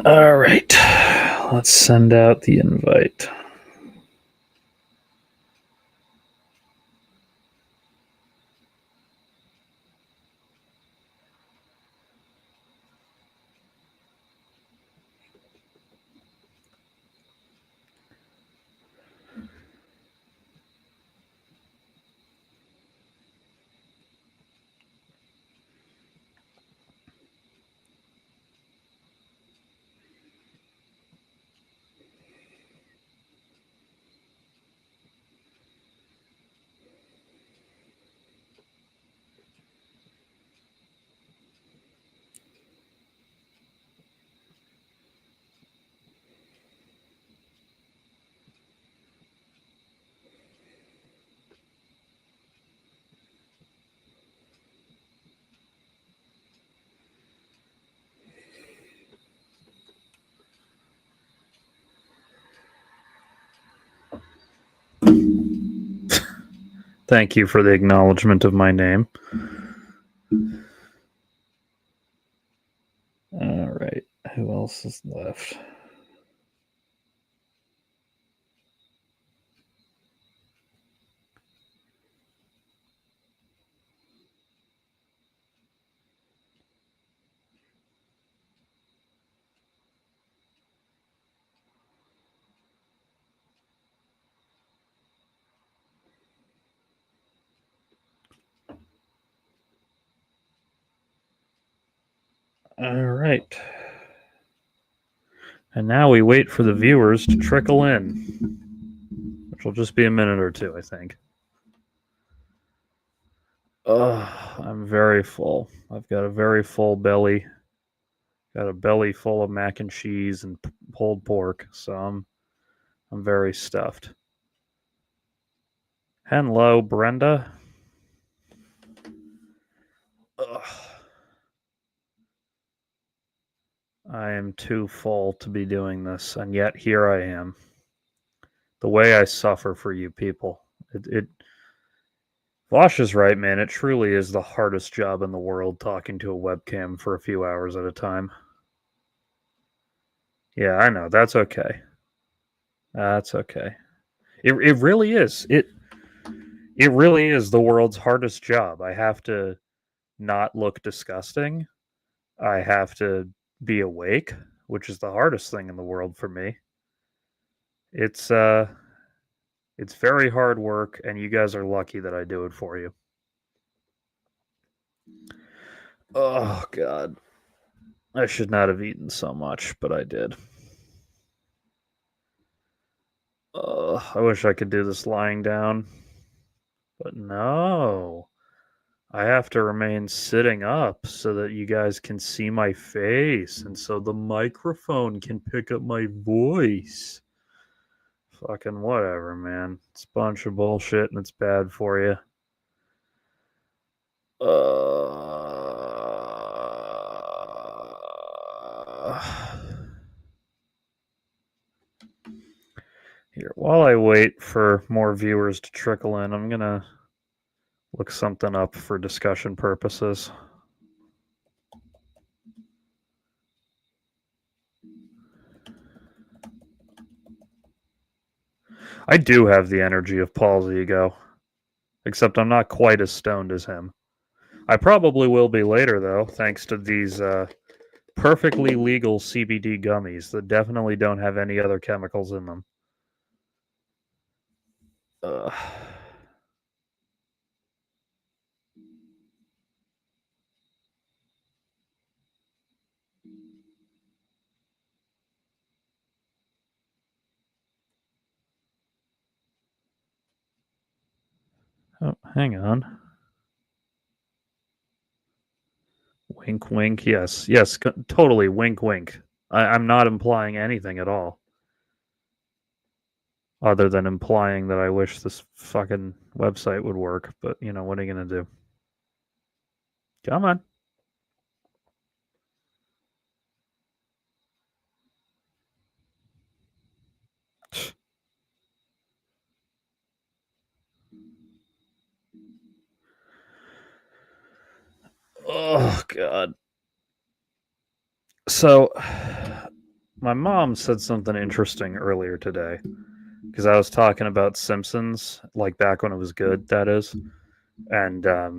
All right. Let's send out the invite. Thank you for the acknowledgement of my name. All right. Who else is left? All right. And now we wait for the viewers to trickle in, which will just be a minute or two, I think. I'm very full. I've got a very full belly. Got a belly full of mac and cheese and pulled pork, so I'm very stuffed. Hello, Brenda. Ugh. I am too full to be doing this, and yet here I am. The way I suffer for you people. Vosh is right, man. It truly is the hardest job in the world talking to a webcam for a few hours at a time. Yeah, I know. That's okay. That's okay. It really is. It really is the world's hardest job. I have to not look disgusting. I have to be awake, which is the hardest thing in the world for me. It's it's very hard work, and you guys are lucky that I do it for you. Oh God, I should not have eaten so much, but I did. I wish I could do this lying down, but no. I have to remain sitting up so that you guys can see my face and so the microphone can pick up my voice. Fucking whatever, man. It's a bunch of bullshit and it's bad for you. Here, while I wait for more viewers to trickle in, I'm gonna look something up for discussion purposes. I do have the energy of Paul's ego, except I'm not quite as stoned as him. I probably will be later, though, thanks to these perfectly legal CBD gummies that definitely don't have any other chemicals in them. Ugh. Oh, hang on. Wink, wink. Yes, yes, totally. Wink, wink. I'm not implying anything at all, other than implying that I wish this fucking website would work. But you know, what are you gonna do? Come on. Oh God. So, my mom said something interesting earlier today because I was talking about Simpsons, like back when it was good, that is. And I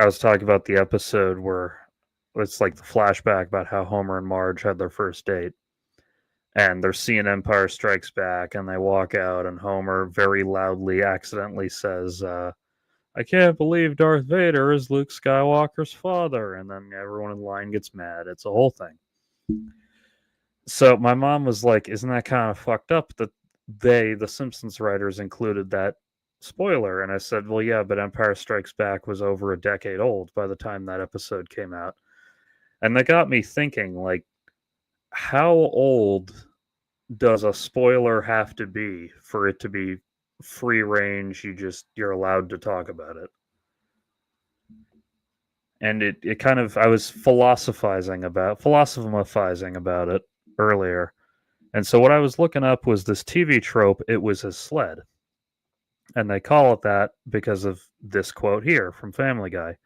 was talking about the episode where it's like the flashback about how Homer and Marge had their first date. And they're seeing Empire Strikes Back, and they walk out, and Homer very loudly accidentally says, I can't believe Darth Vader is Luke Skywalker's father. And then everyone in line gets mad. It's a whole thing. So my mom was like, isn't that kind of fucked up that the Simpsons writers, included that spoiler? And I said, well, yeah, but Empire Strikes Back was over a decade old by the time that episode came out. And that got me thinking, like, how old does a spoiler have to be for it to be free range? You're allowed to talk about it. And it kind of, I was philosophizing about it earlier. And so what I was looking up was this TV trope, it was a sled. And they call it that because of this quote here from Family Guy.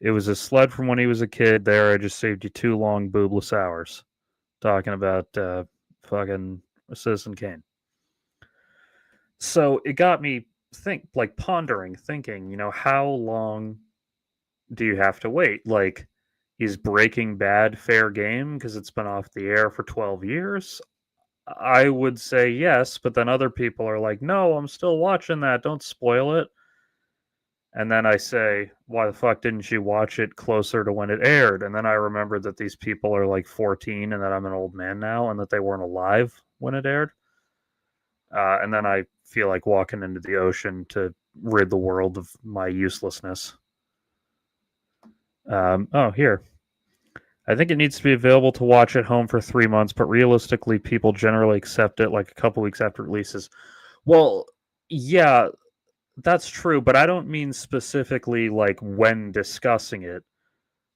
It was a sled from when he was a kid. There, I just saved you 2 long boobless hours. Talking about fucking Citizen Kane. So it got me thinking, how long do you have to wait? Like, is Breaking Bad fair game because it's been off the air for 12 years? I would say yes, but then other people are like, no, I'm still watching that. Don't spoil it. And then I say, why the fuck didn't you watch it closer to when it aired? And then I remember that these people are like 14 and that I'm an old man now and that they weren't alive when it aired. And then I feel like walking into the ocean to rid the world of my uselessness. Here. I think it needs to be available to watch at home for 3 months, but realistically, people generally accept it like a couple weeks after it releases. Well, yeah, that's true, but I don't mean specifically like when discussing it.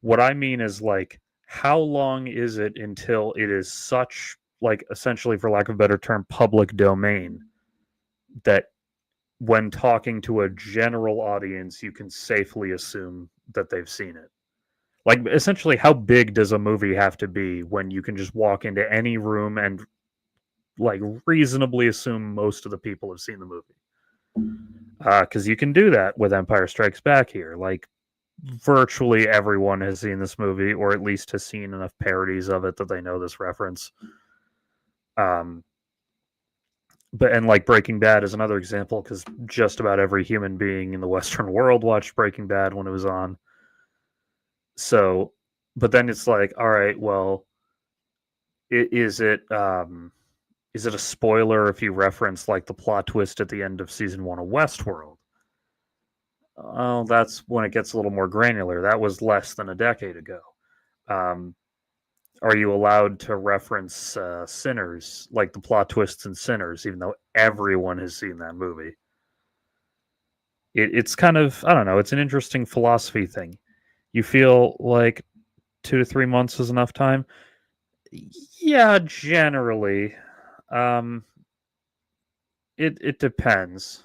What I mean is like, how long is it until it is such, like, essentially, for lack of a better term, public domain that when talking to a general audience, you can safely assume that they've seen it? Like, essentially, how big does a movie have to be when you can just walk into any room and, like, reasonably assume most of the people have seen the movie? Because you can do that with Empire Strikes Back here. Like, virtually everyone has seen this movie, or at least has seen enough parodies of it that they know this reference. And like Breaking Bad is another example because just about every human being in the Western world watched Breaking Bad when it was on. So, but then it's like, all right, well, is it a spoiler if you reference like the plot twist at the end of season 1 of Westworld? Oh, that's when it gets a little more granular. That was less than a decade ago. Um, are you allowed to reference Sinners, like the plot twists in Sinners, even though everyone has seen that movie? It's kind of, I don't know, it's an interesting philosophy thing. You feel like 2 to 3 months is enough time? Yeah, generally. Um, it depends.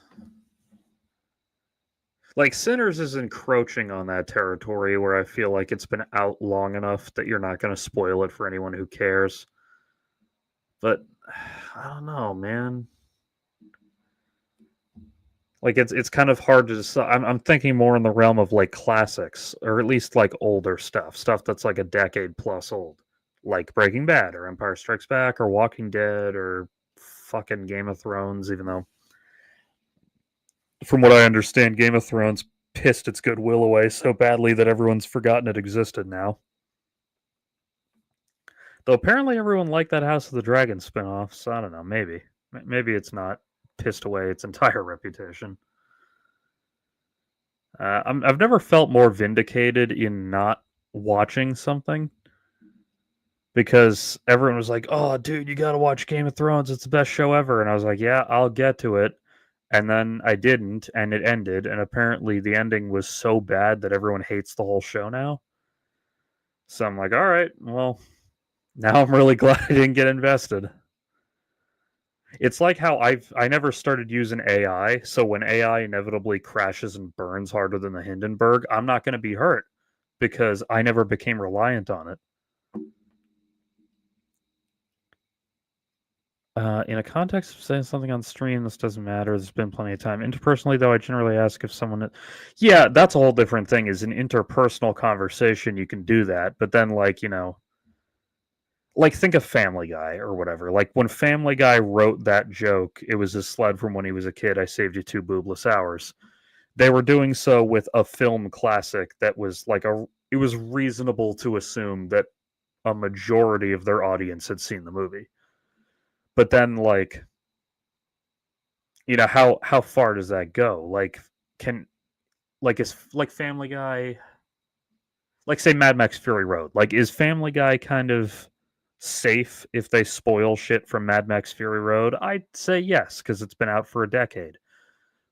Like Sinners is encroaching on that territory where I feel like it's been out long enough that you're not going to spoil it for anyone who cares. But I don't know, man. Like it's kind of hard to decide. I'm thinking more in the realm of like classics, or at least like older stuff that's like a decade plus old, like Breaking Bad or Empire Strikes Back or Walking Dead or fucking Game of Thrones. Even though, from what I understand, Game of Thrones pissed its goodwill away so badly that everyone's forgotten it existed now. Though apparently everyone liked that House of the Dragon spinoff, so I don't know. Maybe it's not pissed away its entire reputation. I've never felt more vindicated in not watching something because everyone was like, "Oh, dude, you got to watch Game of Thrones. It's the best show ever." And I was like, "Yeah, I'll get to it." And then I didn't, and it ended. And apparently, the ending was so bad that everyone hates the whole show now. So I'm like, "All right, well, now I'm really glad I didn't get invested." It's like how I never started using AI, so when AI inevitably crashes and burns harder than the Hindenburg, I'm not going to be hurt because I never became reliant on it. In a context of saying something on stream, this doesn't matter. There's been plenty of time. Interpersonally, though, I generally ask if someone. Yeah, that's a whole different thing. Is an interpersonal conversation, you can do that. But then, like, like think of Family Guy or whatever. Like when Family Guy wrote that joke, it was a sled from when he was a kid. I saved you 2 boobless hours. They were doing so with a film classic that was like it was reasonable to assume that a majority of their audience had seen the movie. But then, like, how far does that go? Like, is like Family Guy, like say Mad Max Fury Road, like is Family Guy kind of safe if they spoil shit from Mad Max Fury Road? I'd say yes, because it's been out for a decade.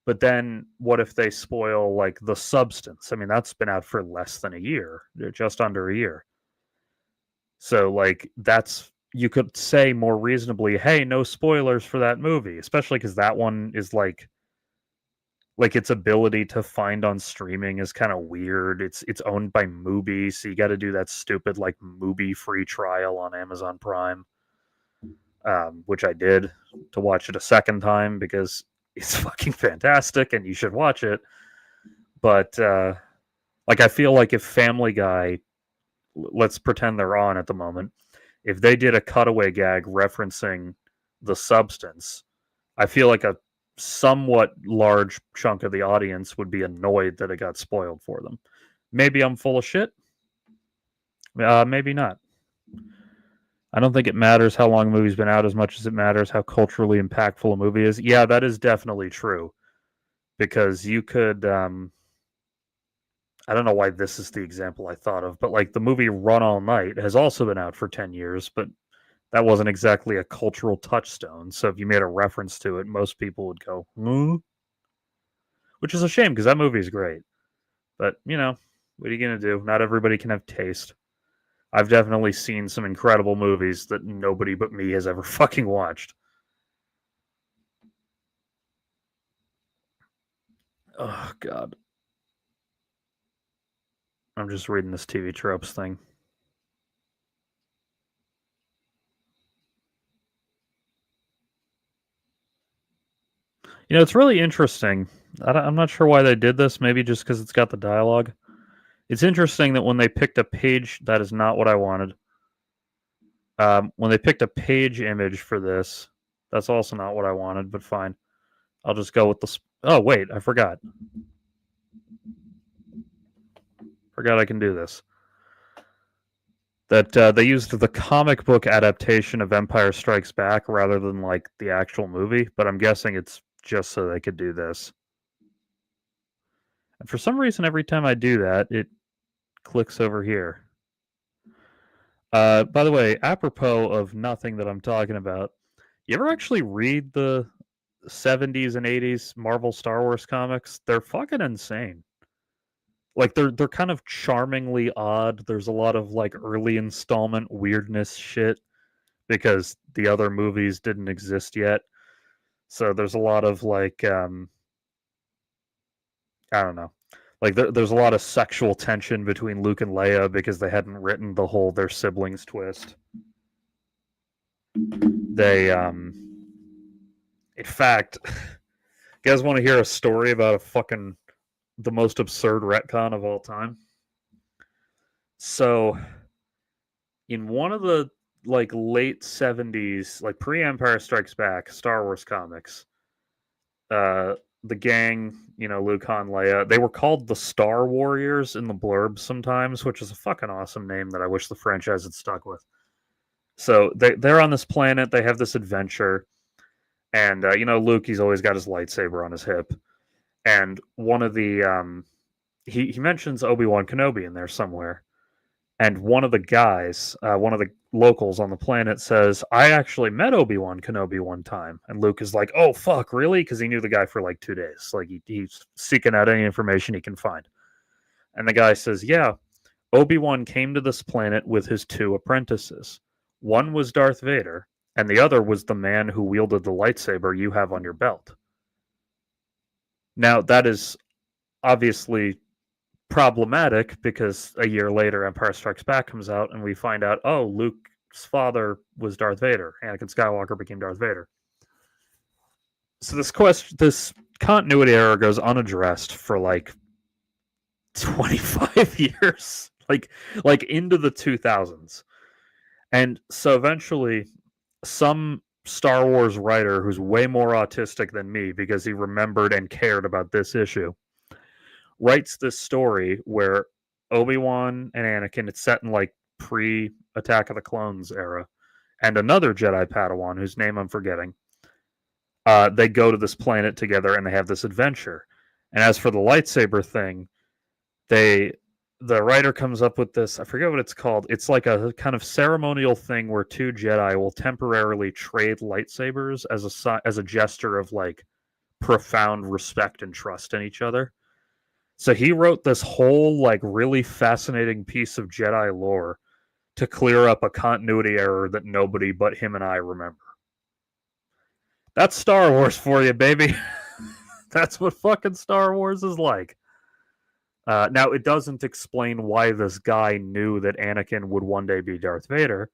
But then what if they spoil like The Substance? I mean, that's been out for less than a year, just under a year. So like you could say more reasonably, hey, no spoilers for that movie, especially because that one is like its ability to find on streaming is kind of weird. It's owned by Mubi, so you got to do that stupid like Mubi free trial on Amazon Prime, which I did to watch it a second time because it's fucking fantastic and you should watch it. But like I feel like if Family Guy, let's pretend they're on at the moment, if they did a cutaway gag referencing The Substance, I feel like a somewhat large chunk of the audience would be annoyed that it got spoiled for them. Maybe I'm full of shit. Maybe not. I don't think it matters how long a movie's been out as much as it matters how culturally impactful a movie is. Yeah, that is definitely true. Because you could, I don't know why this is the example I thought of, but like the movie Run All Night has also been out for 10 years, but that wasn't exactly a cultural touchstone. So if you made a reference to it, most people would go, which is a shame because that movie is great. But, what are you going to do? Not everybody can have taste. I've definitely seen some incredible movies that nobody but me has ever fucking watched. Oh, God. I'm just reading this TV tropes thing. It's really interesting. I'm not sure why they did this. Maybe just because it's got the dialogue. It's interesting that when they picked a page, that is not what I wanted. When they picked a page image for this, that's also not what I wanted, but fine. I'll just go with the. Oh, wait, I forgot. Forgot I can do this. That they used the comic book adaptation of Empire Strikes Back rather than like the actual movie, but I'm guessing it's just so they could do this. And for some reason, every time I do that, it clicks over here. By the way, apropos of nothing that I'm talking about, you ever actually read the 70s and 80s Marvel Star Wars comics? They're fucking insane. Like they're kind of charmingly odd. There's a lot of like early installment weirdness shit because the other movies didn't exist yet. So there's a lot of like I don't know. Like there's a lot of sexual tension between Luke and Leia because they hadn't written the whole their siblings twist. They in fact, you guys want to hear a story about a fucking the most absurd retcon of all time? So in one of the like late 70s, like pre-Empire Strikes Back Star Wars comics, the gang, Luke, Han, Leia, they were called the Star Warriors in the blurbs sometimes, which is a fucking awesome name that I wish the franchise had stuck with. So they're on this planet, they have this adventure, and Luke, he's always got his lightsaber on his hip, and one of the he mentions Obi-Wan Kenobi in there somewhere. And one of the guys, one of the locals on the planet says, I actually met Obi-Wan Kenobi one time. And Luke is like, oh, fuck, really? Because he knew the guy for like 2 days. Like he's seeking out any information he can find. And the guy says, yeah, Obi-Wan came to this planet with his 2 apprentices. One was Darth Vader, and the other was the man who wielded the lightsaber you have on your belt. Now, that is obviously problematic because a year later Empire Strikes Back comes out and we find out, oh, Luke father was Darth Vader. Anakin Skywalker became Darth Vader. So this continuity error goes unaddressed for like 25 years, like into the 2000s. And so eventually some Star Wars writer who's way more autistic than me because he remembered and cared about this issue writes this story where Obi-Wan and Anakin, it's set in like pre-Attack of the Clones era, and another Jedi Padawan whose name I'm forgetting. They go to this planet together and they have this adventure. And as for the lightsaber thing, the writer comes up with this, I forget what it's called. It's like a kind of ceremonial thing where two Jedi will temporarily trade lightsabers as a gesture of like profound respect and trust in each other. So he wrote this whole like really fascinating piece of Jedi lore to clear up a continuity error that nobody but him and I remember. That's Star Wars for you, baby. That's what fucking Star Wars is like. Now, it doesn't explain why this guy knew that Anakin would one day be Darth Vader.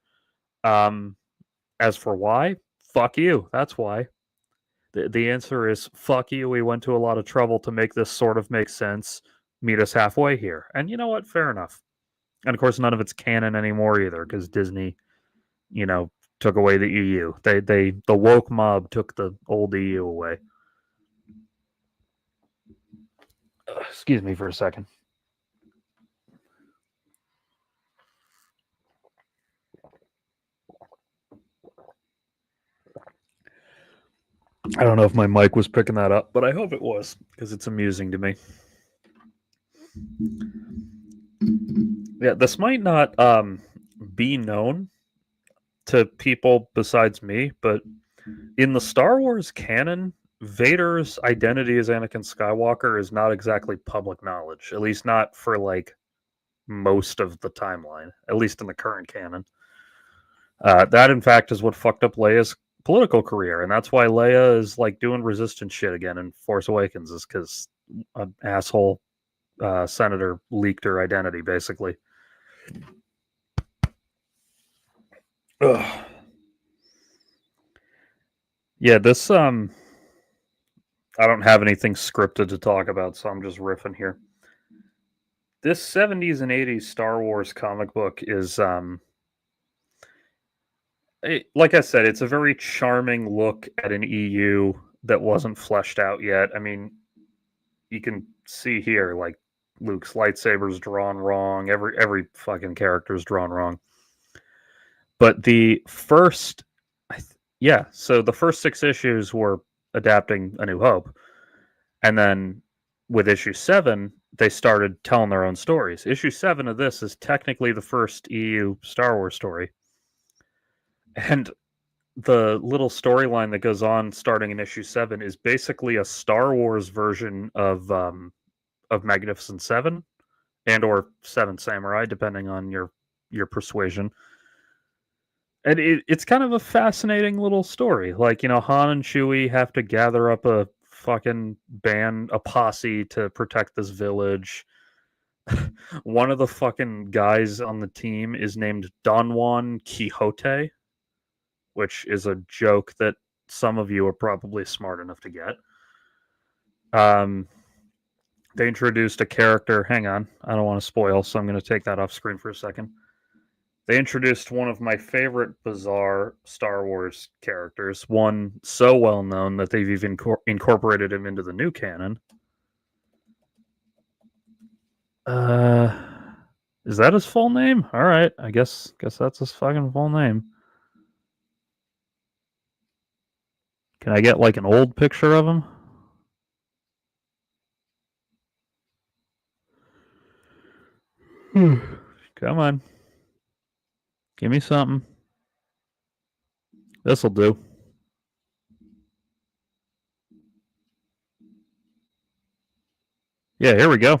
As for why, fuck you. That's why. The answer is fuck you. We went to a lot of trouble to make this sort of make sense. Meet us halfway here. And you know what? Fair enough. And of course, none of it's canon anymore either because Disney, took away the EU. The woke mob took the old EU away. Excuse me for a second. I don't know if my mic was picking that up, but I hope it was because it's amusing to me. Yeah, this might not be known to people besides me, but in the Star Wars canon, Vader's identity as Anakin Skywalker is not exactly public knowledge, at least not for like most of the timeline, at least in the current canon. That, in fact, is what fucked up Leia's political career, and that's why Leia is like doing resistance shit again in Force Awakens, is because an asshole senator leaked her identity, basically. Ugh. Yeah, this I don't have anything scripted to talk about, so I'm just riffing here. This 70s and 80s Star Wars comic book is like I said, it's a very charming look at an EU that wasn't fleshed out yet. I mean, you can see here like Luke's lightsaber's drawn wrong, every fucking character's drawn wrong. But the first so the first 6 issues were adapting A New Hope. And then with issue 7, they started telling their own stories. Issue 7 of this is technically the first EU Star Wars story. And the little storyline that goes on starting in issue 7 is basically a Star Wars version of Magnificent Seven and or Seven Samurai, depending on your persuasion. And it's kind of a fascinating little story. Like, Han and Chewie have to gather up a fucking a posse to protect this village. One of the fucking guys on the team is named Don Juan Quixote, which is a joke that some of you are probably smart enough to get. They introduced a character. Hang on, I don't want to spoil, so I'm going to take that off screen for a second. They introduced one of my favorite bizarre Star Wars characters, one so well known that they've even incorporated him into the new canon. Is that his full name? All right, I guess that's his fucking full name. Can I get like an old picture of him? Come on. Give me something. This'll do. Yeah, here we go.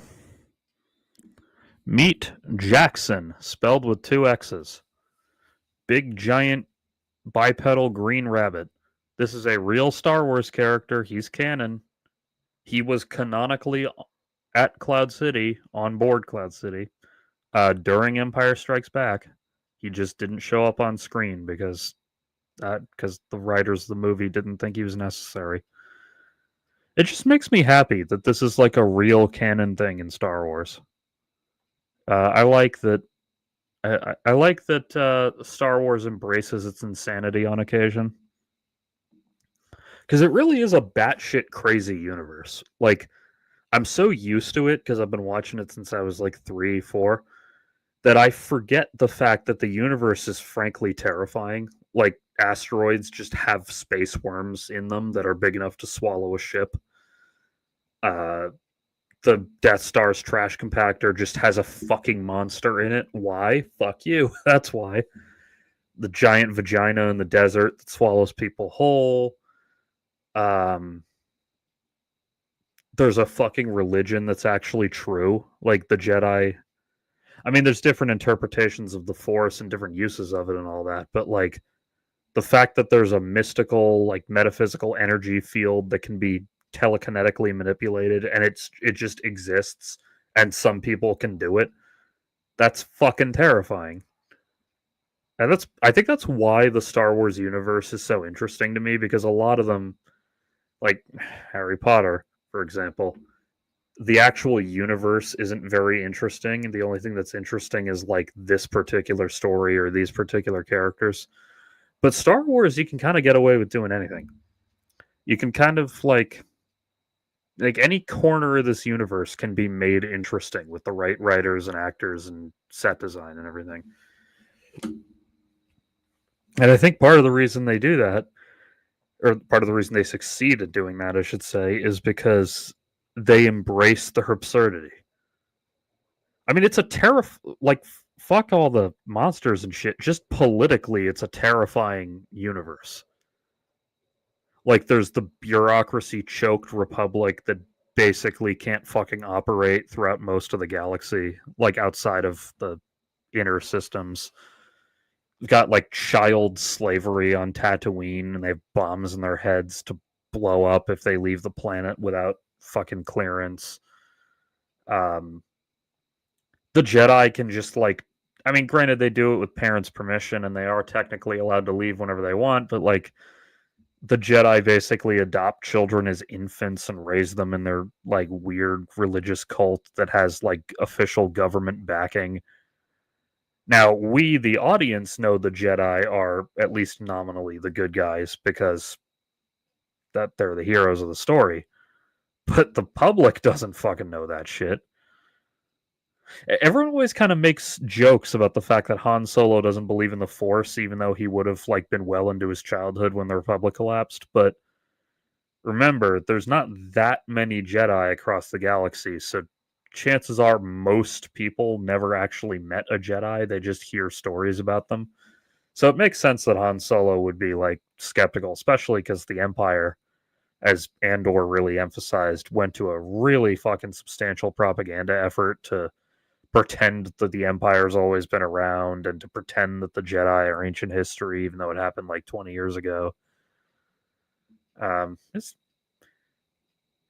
Meet Jackson, spelled with 2 X's. Big, giant, bipedal green rabbit. This is a real Star Wars character. He's canon. He was canonically at Cloud City, on board Cloud City, during Empire Strikes Back. He just didn't show up on screen because the writers of the movie didn't think he was necessary. It just makes me happy that this is like a real canon thing in Star Wars. I like that. I like that Star Wars embraces its insanity on occasion, because it really is a batshit crazy universe. Like, I'm so used to it because I've been watching it since I was like 3, 4, that I forget the fact that the universe is frankly terrifying. Like, asteroids just have space worms in them that are big enough to swallow a ship. Uh, the Death Star's trash compactor just has a fucking monster in it. Why? Fuck you. That's why. The giant vagina in the desert that swallows people whole. Um, there's a fucking religion that's actually true. Like the Jedi. I mean, there's different interpretations of the Force and different uses of it and all that, but like the fact that there's a mystical, like metaphysical energy field that can be telekinetically manipulated and it just exists and some people can do it, that's fucking terrifying. And I think that's why the Star Wars universe is so interesting to me, because a lot of them, like Harry Potter, for example, the actual universe isn't very interesting. The only thing that's interesting is like this particular story or these particular characters. But Star Wars, you can kind of get away with doing anything. You can kind of like any corner of this universe can be made interesting with the right writers and actors and set design and everything. And I think part of the reason they do that, or part of the reason they succeed at doing that, I should say, is because they embrace their absurdity. I mean, it's a like fuck all the monsters and shit. Just politically, it's a terrifying universe. Like, there's the bureaucracy choked republic that basically can't fucking operate throughout most of the galaxy, like outside of the inner systems. We've got like child slavery on Tatooine, and they have bombs in their heads to blow up if they leave the planet without fucking clearance. Um, the Jedi can just like, I mean, granted they do it with parents' permission, and they are technically allowed to leave whenever they want, but like the Jedi basically adopt children as infants and raise them in their like weird religious cult that has like official government backing. Now, we, the audience, know the Jedi are at least nominally the good guys because that they're the heroes of the story. But the public doesn't fucking know that shit. Everyone always kind of makes jokes about the fact that Han Solo doesn't believe in the Force, even though he would have like been well into his childhood when the Republic collapsed. But remember, there's not that many Jedi across the galaxy, so chances are most people never actually met a Jedi. They just hear stories about them. So it makes sense that Han Solo would be like skeptical, especially because the Empire, as Andor really emphasized, went to a really fucking substantial propaganda effort to pretend that the Empire's always been around and to pretend that the Jedi are ancient history, even though it happened like 20 years ago.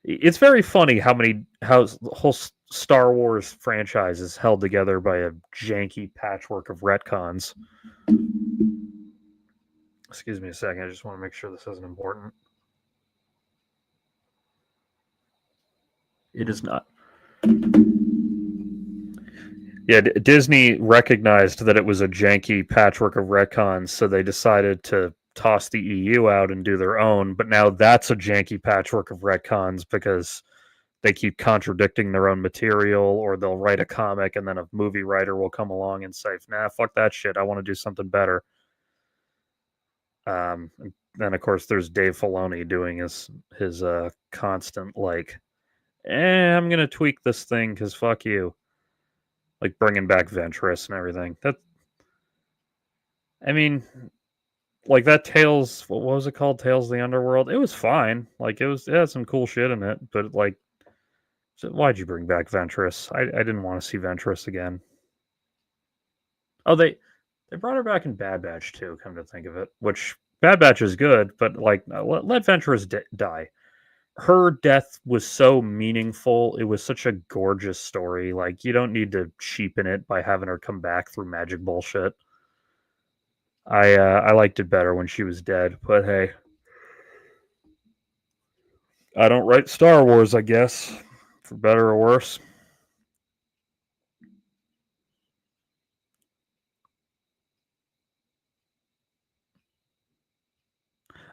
It's very funny how the whole Star Wars franchise is held together by a janky patchwork of retcons. Excuse me a second. I just want to make sure this isn't important. It is not. Yeah, Disney recognized that it was a janky patchwork of retcons, so they decided to toss the EU out and do their own. But now that's a janky patchwork of retcons because they keep contradicting their own material, or they'll write a comic and then a movie writer will come along and say, "Nah, fuck that shit. I want to do something better." And then of course there's Dave Filoni doing his constant like, I'm gonna tweak this thing because fuck you, like bringing back Ventress and everything. I mean, like that Tales, what was it called? Tales of the Underworld. It was fine. Like it had some cool shit in it, but like, so why'd you bring back Ventress? I didn't want to see Ventress again. Oh, they brought her back in Bad Batch too. Come to think of it, which Bad Batch is good, but like let Ventress die. Her death was so meaningful. It was such a gorgeous story. Like you don't need to cheapen it by having her come back through magic bullshit. I liked it better when she was dead, but hey, I don't write Star Wars, I guess, for better or worse.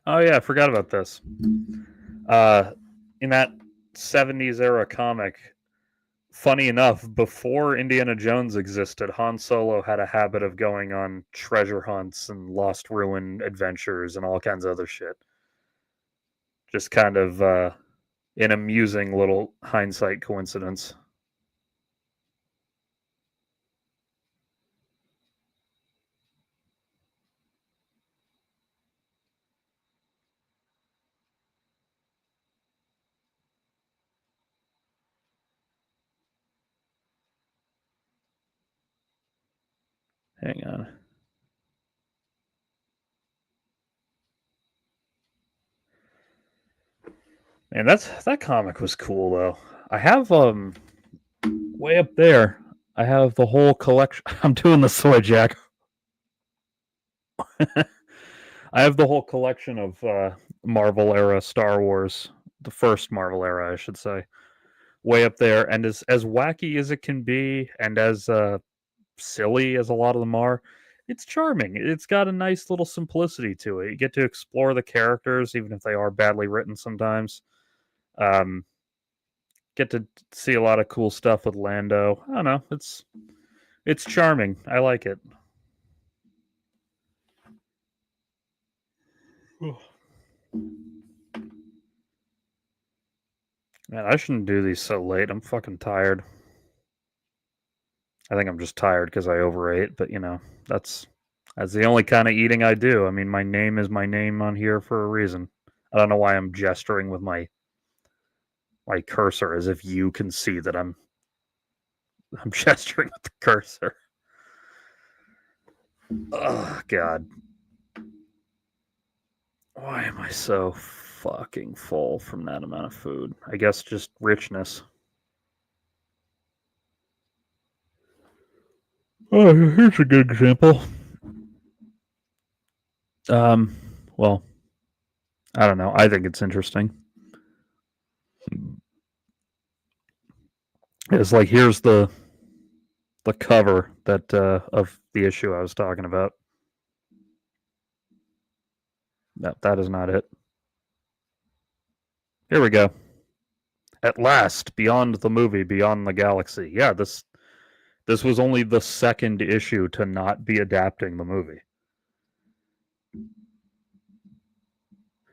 Oh yeah, I forgot about this. In that '70s era comic, funny enough, before Indiana Jones existed, Han Solo had a habit of going on treasure hunts and Lost Ruin adventures and all kinds of other shit. Just kind of an amusing little hindsight coincidence. Hang on. Man, that comic was cool though. I have way up there. I have the whole collection. I'm doing the soy jack. I have the whole collection of Marvel era Star Wars, the first Marvel era, I should say, way up there. And as wacky as it can be, and as silly as a lot of them are, it's charming. It's got a nice little simplicity to it. You get to explore the characters, even if they are badly written sometimes. Um, get to see a lot of cool stuff with Lando. I don't know. It's charming. I like it. Man, I shouldn't do these so late. I'm fucking tired. I think I'm just tired because I overate, but that's that's the only kind of eating I do. I mean, my name is my name on here for a reason. I don't know why I'm gesturing with my cursor as if you can see that I'm gesturing with the cursor. Oh god. Why am I so fucking full from that amount of food? I guess just richness. Oh, here's a good example. Um, well, I don't know. I think it's interesting. It's like here's the cover that of the issue I was talking about. That is not it. Here we go. At last, beyond the movie, beyond the galaxy. Yeah, this was only the second issue to not be adapting the movie.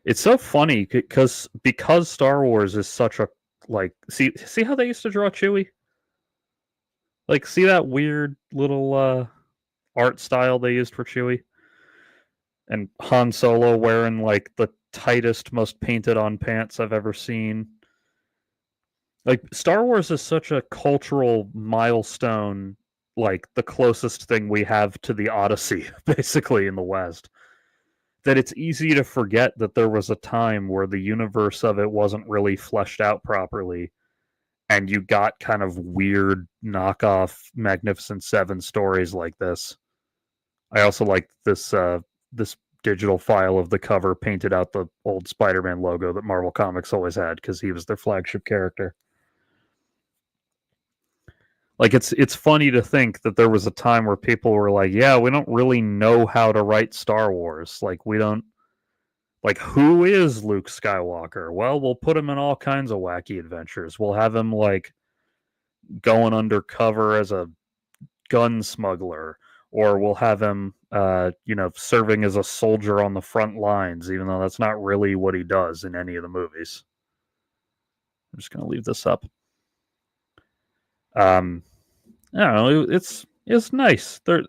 It's so funny because Star Wars is such a like see how they used to draw Chewie? Like see that weird little art style they used for Chewie? And Han Solo wearing like the tightest, most painted on pants I've ever seen. Like Star Wars is such a cultural milestone, like the closest thing we have to the Odyssey, basically in the West, that it's easy to forget that there was a time where the universe of it wasn't really fleshed out properly, and you got kind of weird knockoff Magnificent Seven stories like this. I also like this digital file of the cover painted out the old Spider-Man logo that Marvel Comics always had because he was their flagship character. Like it's funny to think that there was a time where people were like, "Yeah, we don't really know how to write Star Wars. Like we don't like who is Luke Skywalker? Well, we'll put him in all kinds of wacky adventures. We'll have him like going undercover as a gun smuggler, or we'll have him serving as a soldier on the front lines, even though that's not really what he does in any of the movies." I'm just gonna leave this up. Um, I don't know. It's nice. There,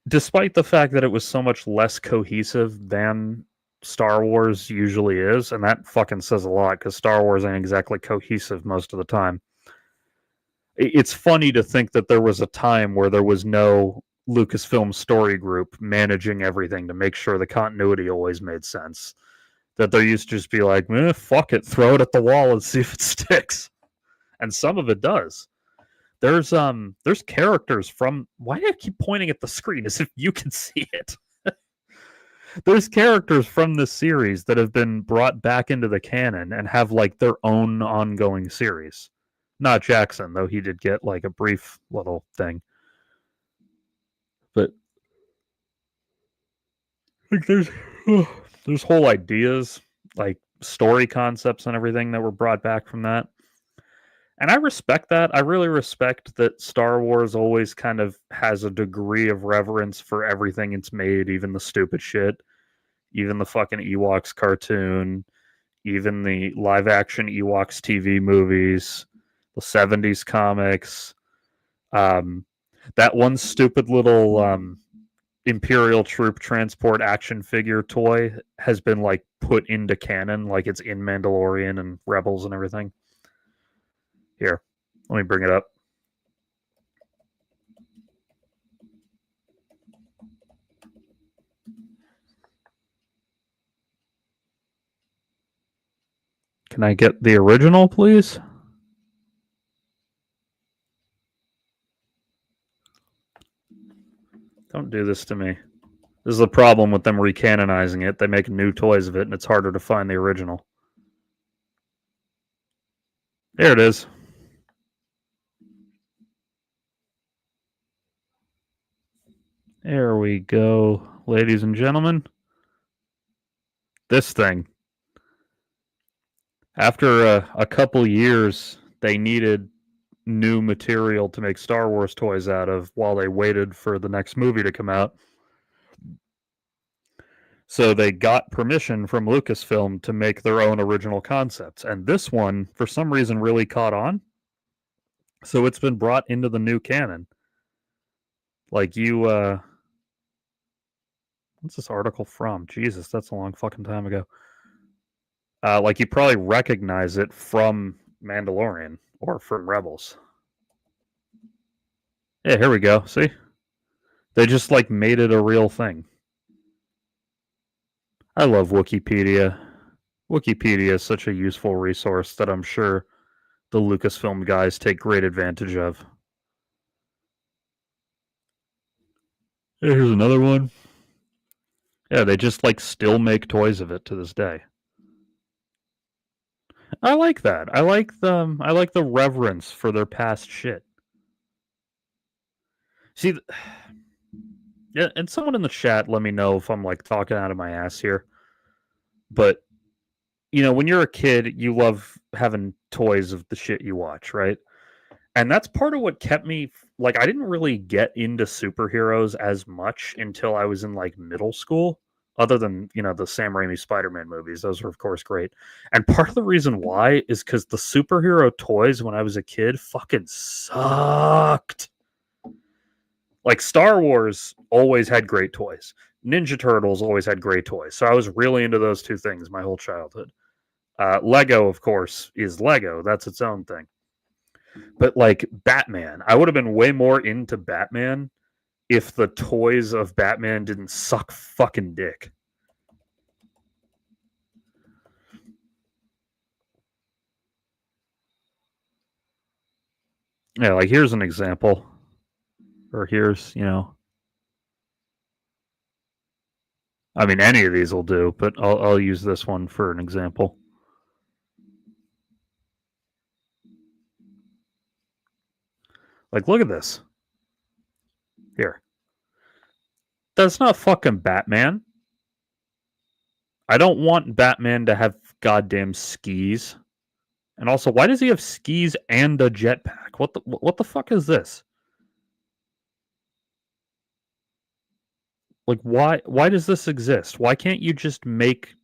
despite the fact that it was so much less cohesive than Star Wars usually is, and that fucking says a lot because Star Wars ain't exactly cohesive most of the time. It's funny to think that there was a time where there was no Lucasfilm story group managing everything to make sure the continuity always made sense. That there used to just be like, fuck it, throw it at the wall and see if it sticks. And some of it does. There's characters from, why do I keep pointing at the screen as if you can see it? There's characters from this series that have been brought back into the canon and have like their own ongoing series. Not Jackson, though he did get like a brief little thing. But like there's whole ideas, like story concepts and everything that were brought back from that. And I respect that. I really respect that Star Wars always kind of has a degree of reverence for everything it's made, even the stupid shit, even the fucking Ewoks cartoon, even the live action Ewoks TV movies, the 70s comics. That one stupid little Imperial troop transport action figure toy has been like put into canon, like it's in Mandalorian and Rebels and everything. Here, let me bring it up. Can I get the original, please? Don't do this to me. This is the problem with them recanonizing it. They make new toys of it, and it's harder to find the original. There it is. There we go, ladies and gentlemen. This thing. After a couple years, they needed new material to make Star Wars toys out of while they waited for the next movie to come out. So they got permission from Lucasfilm to make their own original concepts. And this one, for some reason, really caught on. So it's been brought into the new canon. Like what's this article from? Jesus, that's a long fucking time ago. Like you probably recognize it from Mandalorian or from Rebels. Yeah, here we go. See? They just like made it a real thing. I love Wikipedia. Wikipedia is such a useful resource that I'm sure the Lucasfilm guys take great advantage of. Here's another one. Yeah, they just like still make toys of it to this day. I like that. I like the reverence for their past shit. See, yeah, and someone in the chat let me know if I'm like talking out of my ass here. But you know, when you're a kid, you love having toys of the shit you watch, right? And that's part of what kept me like I didn't really get into superheroes as much until I was in like middle school, other than, you know, the Sam Raimi Spider-Man movies. Those were of course great. And part of the reason why is cuz the superhero toys when I was a kid fucking sucked. Like Star Wars always had great toys. Ninja Turtles always had great toys. So I was really into those two things my whole childhood. Lego, of course, is Lego. That's its own thing. But like Batman, I would have been way more into Batman if the toys of Batman didn't suck fucking dick. Yeah, like here's an example. Or here's, you know. I mean, any of these will do, but I'll use this one for an example. Like, look at this. Here. That's not fucking Batman. I don't want Batman to have goddamn skis. And also, why does he have skis and a jetpack? What the fuck is this? Like why does this exist? Why can't you just make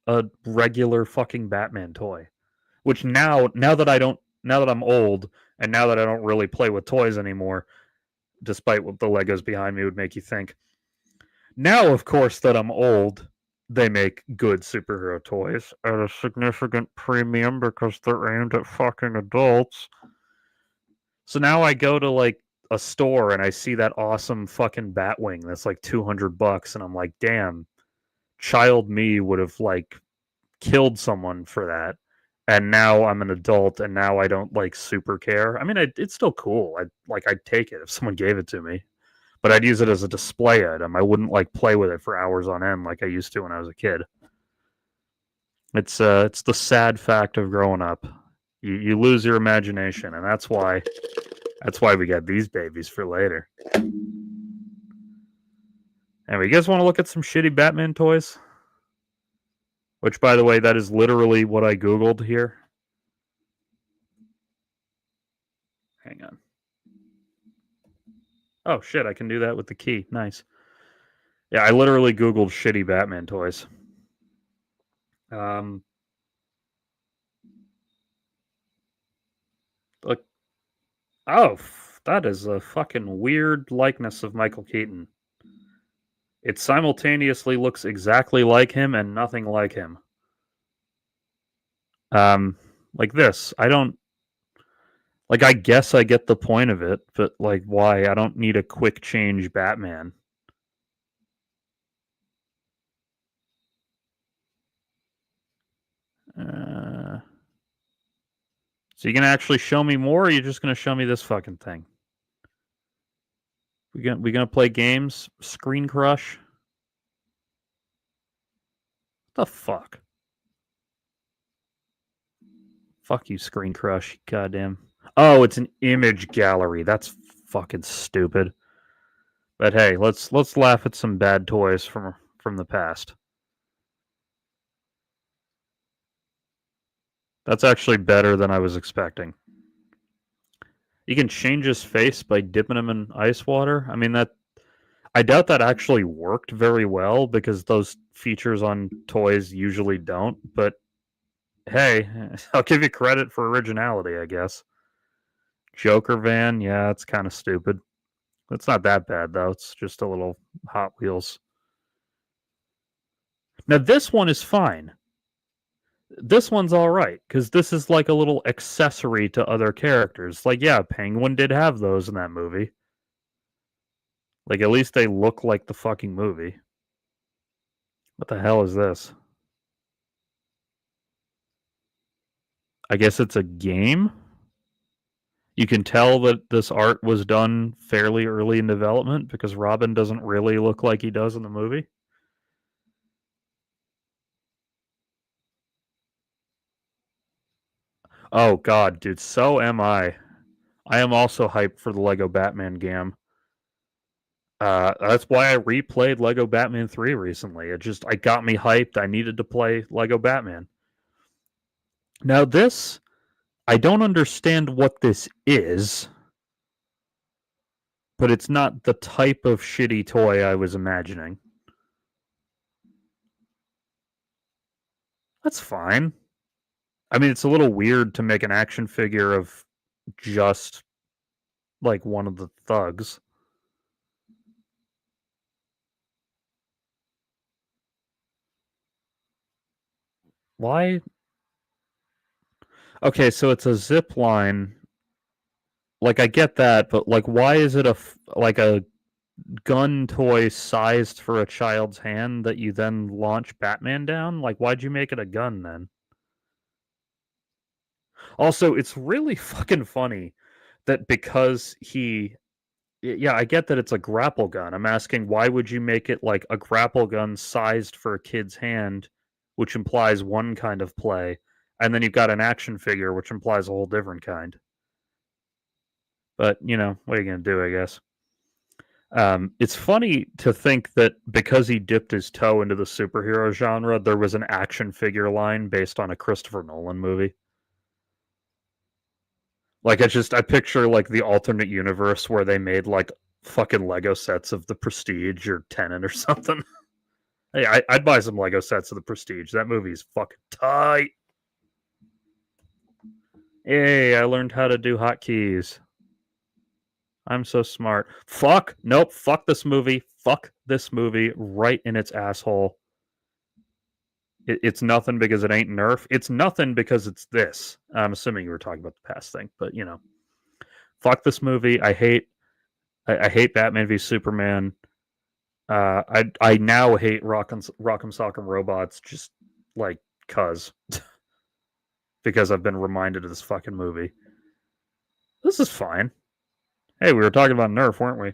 a regular fucking Batman toy? Which now that I'm old and now that I don't really play with toys anymore, despite what the Legos behind me would make you think. Now, of course, that I'm old, they make good superhero toys at a significant premium because they're aimed at fucking adults. So now I go to like a store and I see that awesome fucking Batwing that's like $200 and I'm like, damn, child me would have like killed someone for that. and now I'm an adult, and now I don't like super care. I mean, it's still cool. I'd take it if someone gave it to me, but I'd use it as a display item. I wouldn't like play with it for hours on end like I used to when I was a kid. It's the sad fact of growing up. You lose your imagination, and that's why we got these babies for later. Anyway, you guys want to look at some shitty Batman toys? Which, by the way, that is literally what I Googled here. Hang on. Oh, shit, I can do that with the key. Nice. Yeah, I literally Googled shitty Batman toys. Look. Oh, that is a fucking weird likeness of Michael Keaton. It simultaneously looks exactly like him and nothing like him. Like this. I don't like. I guess I get the point of it, but like, why? I don't need a quick change Batman. So you gonna actually show me more, or are you just gonna show me this fucking thing? We gonna play games? Screen Crush? What the fuck? Fuck you, Screen Crush. Goddamn. Oh, it's an image gallery. That's fucking stupid. But hey, let's laugh at some bad toys from the past. That's actually better than I was expecting. You can change his face by dipping him in ice water. I mean, I doubt that actually worked very well because those features on toys usually don't, but hey, I'll give you credit for originality, I guess. Joker van, yeah, it's kind of stupid. It's not that bad though. It's just a little Hot Wheels. Now this one is fine. This one's all right because this is like a little accessory to other characters. Like, yeah, Penguin did have those in that movie. Like, at least they look like the fucking movie. What the hell is this? I guess it's a game. You can tell that this art was done fairly early in development because Robin doesn't really look like he does in the movie. Oh god, dude, so am I. I am also hyped for the Lego Batman game. That's why I replayed Lego Batman 3 recently. I got me hyped. I needed to play Lego Batman. Now this, I don't understand what this is, but it's not the type of shitty toy I was imagining. That's fine. I mean, it's a little weird to make an action figure of just like one of the thugs. Why? Okay, so it's a zip line. Like I get that, but like why is it like a gun toy sized for a child's hand that you then launch Batman down? Like why'd you make it a gun then? Also, it's really fucking funny that because yeah, I get that it's a grapple gun. I'm asking why would you make it like a grapple gun sized for a kid's hand, which implies one kind of play, and then you've got an action figure, which implies a whole different kind. But what are you gonna do? I guess. It's funny to think that because he dipped his toe into the superhero genre, there was an action figure line based on a Christopher Nolan movie. Like I picture like the alternate universe where they made like fucking Lego sets of the Prestige or Tenet or something. Hey, I'd buy some Lego sets of the Prestige. That movie's fucking tight. Hey, I learned how to do hotkeys. I'm so smart. Fuck. Nope. Fuck this movie. Fuck this movie right in its asshole. It's nothing because it ain't Nerf. It's nothing because it's this. I'm assuming you were talking about the past thing, but fuck this movie. I hate Batman v Superman. I now hate Rock'em Sock'em Robots just like cuz. because I've been reminded of this fucking movie. This is fine. Hey, we were talking about Nerf, weren't we?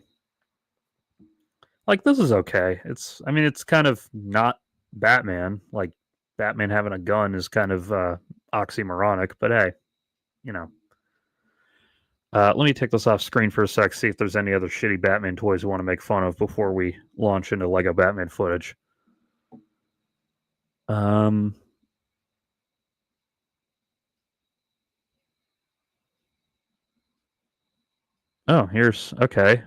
Like, this is okay. It's kind of not Batman. Like, Batman having a gun is kind of oxymoronic, but hey, you know. Let me take this off screen for a sec, see if there's any other shitty Batman toys we want to make fun of before we launch into Lego Batman footage. Oh, here's okay.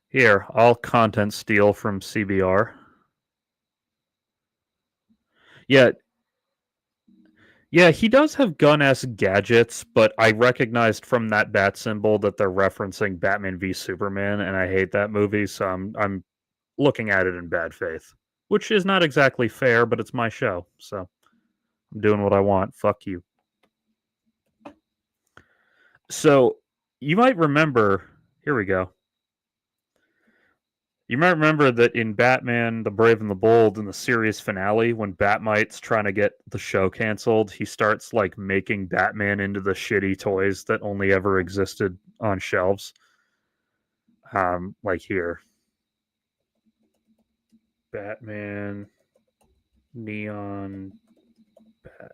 Here, all content steal from CBR. Yeah, yeah, he does have gun-esque gadgets, but I recognized from that bat symbol that they're referencing Batman v Superman, and I hate that movie, so I'm looking at it in bad faith, which is not exactly fair, but it's my show, so I'm doing what I want. Fuck you. So you might remember. Here we go. You might remember that in Batman: The Brave and the Bold, in the series finale, when Batmite's trying to get the show canceled, he starts like making Batman into the shitty toys that only ever existed on shelves. Like here, Batman Neon Bat.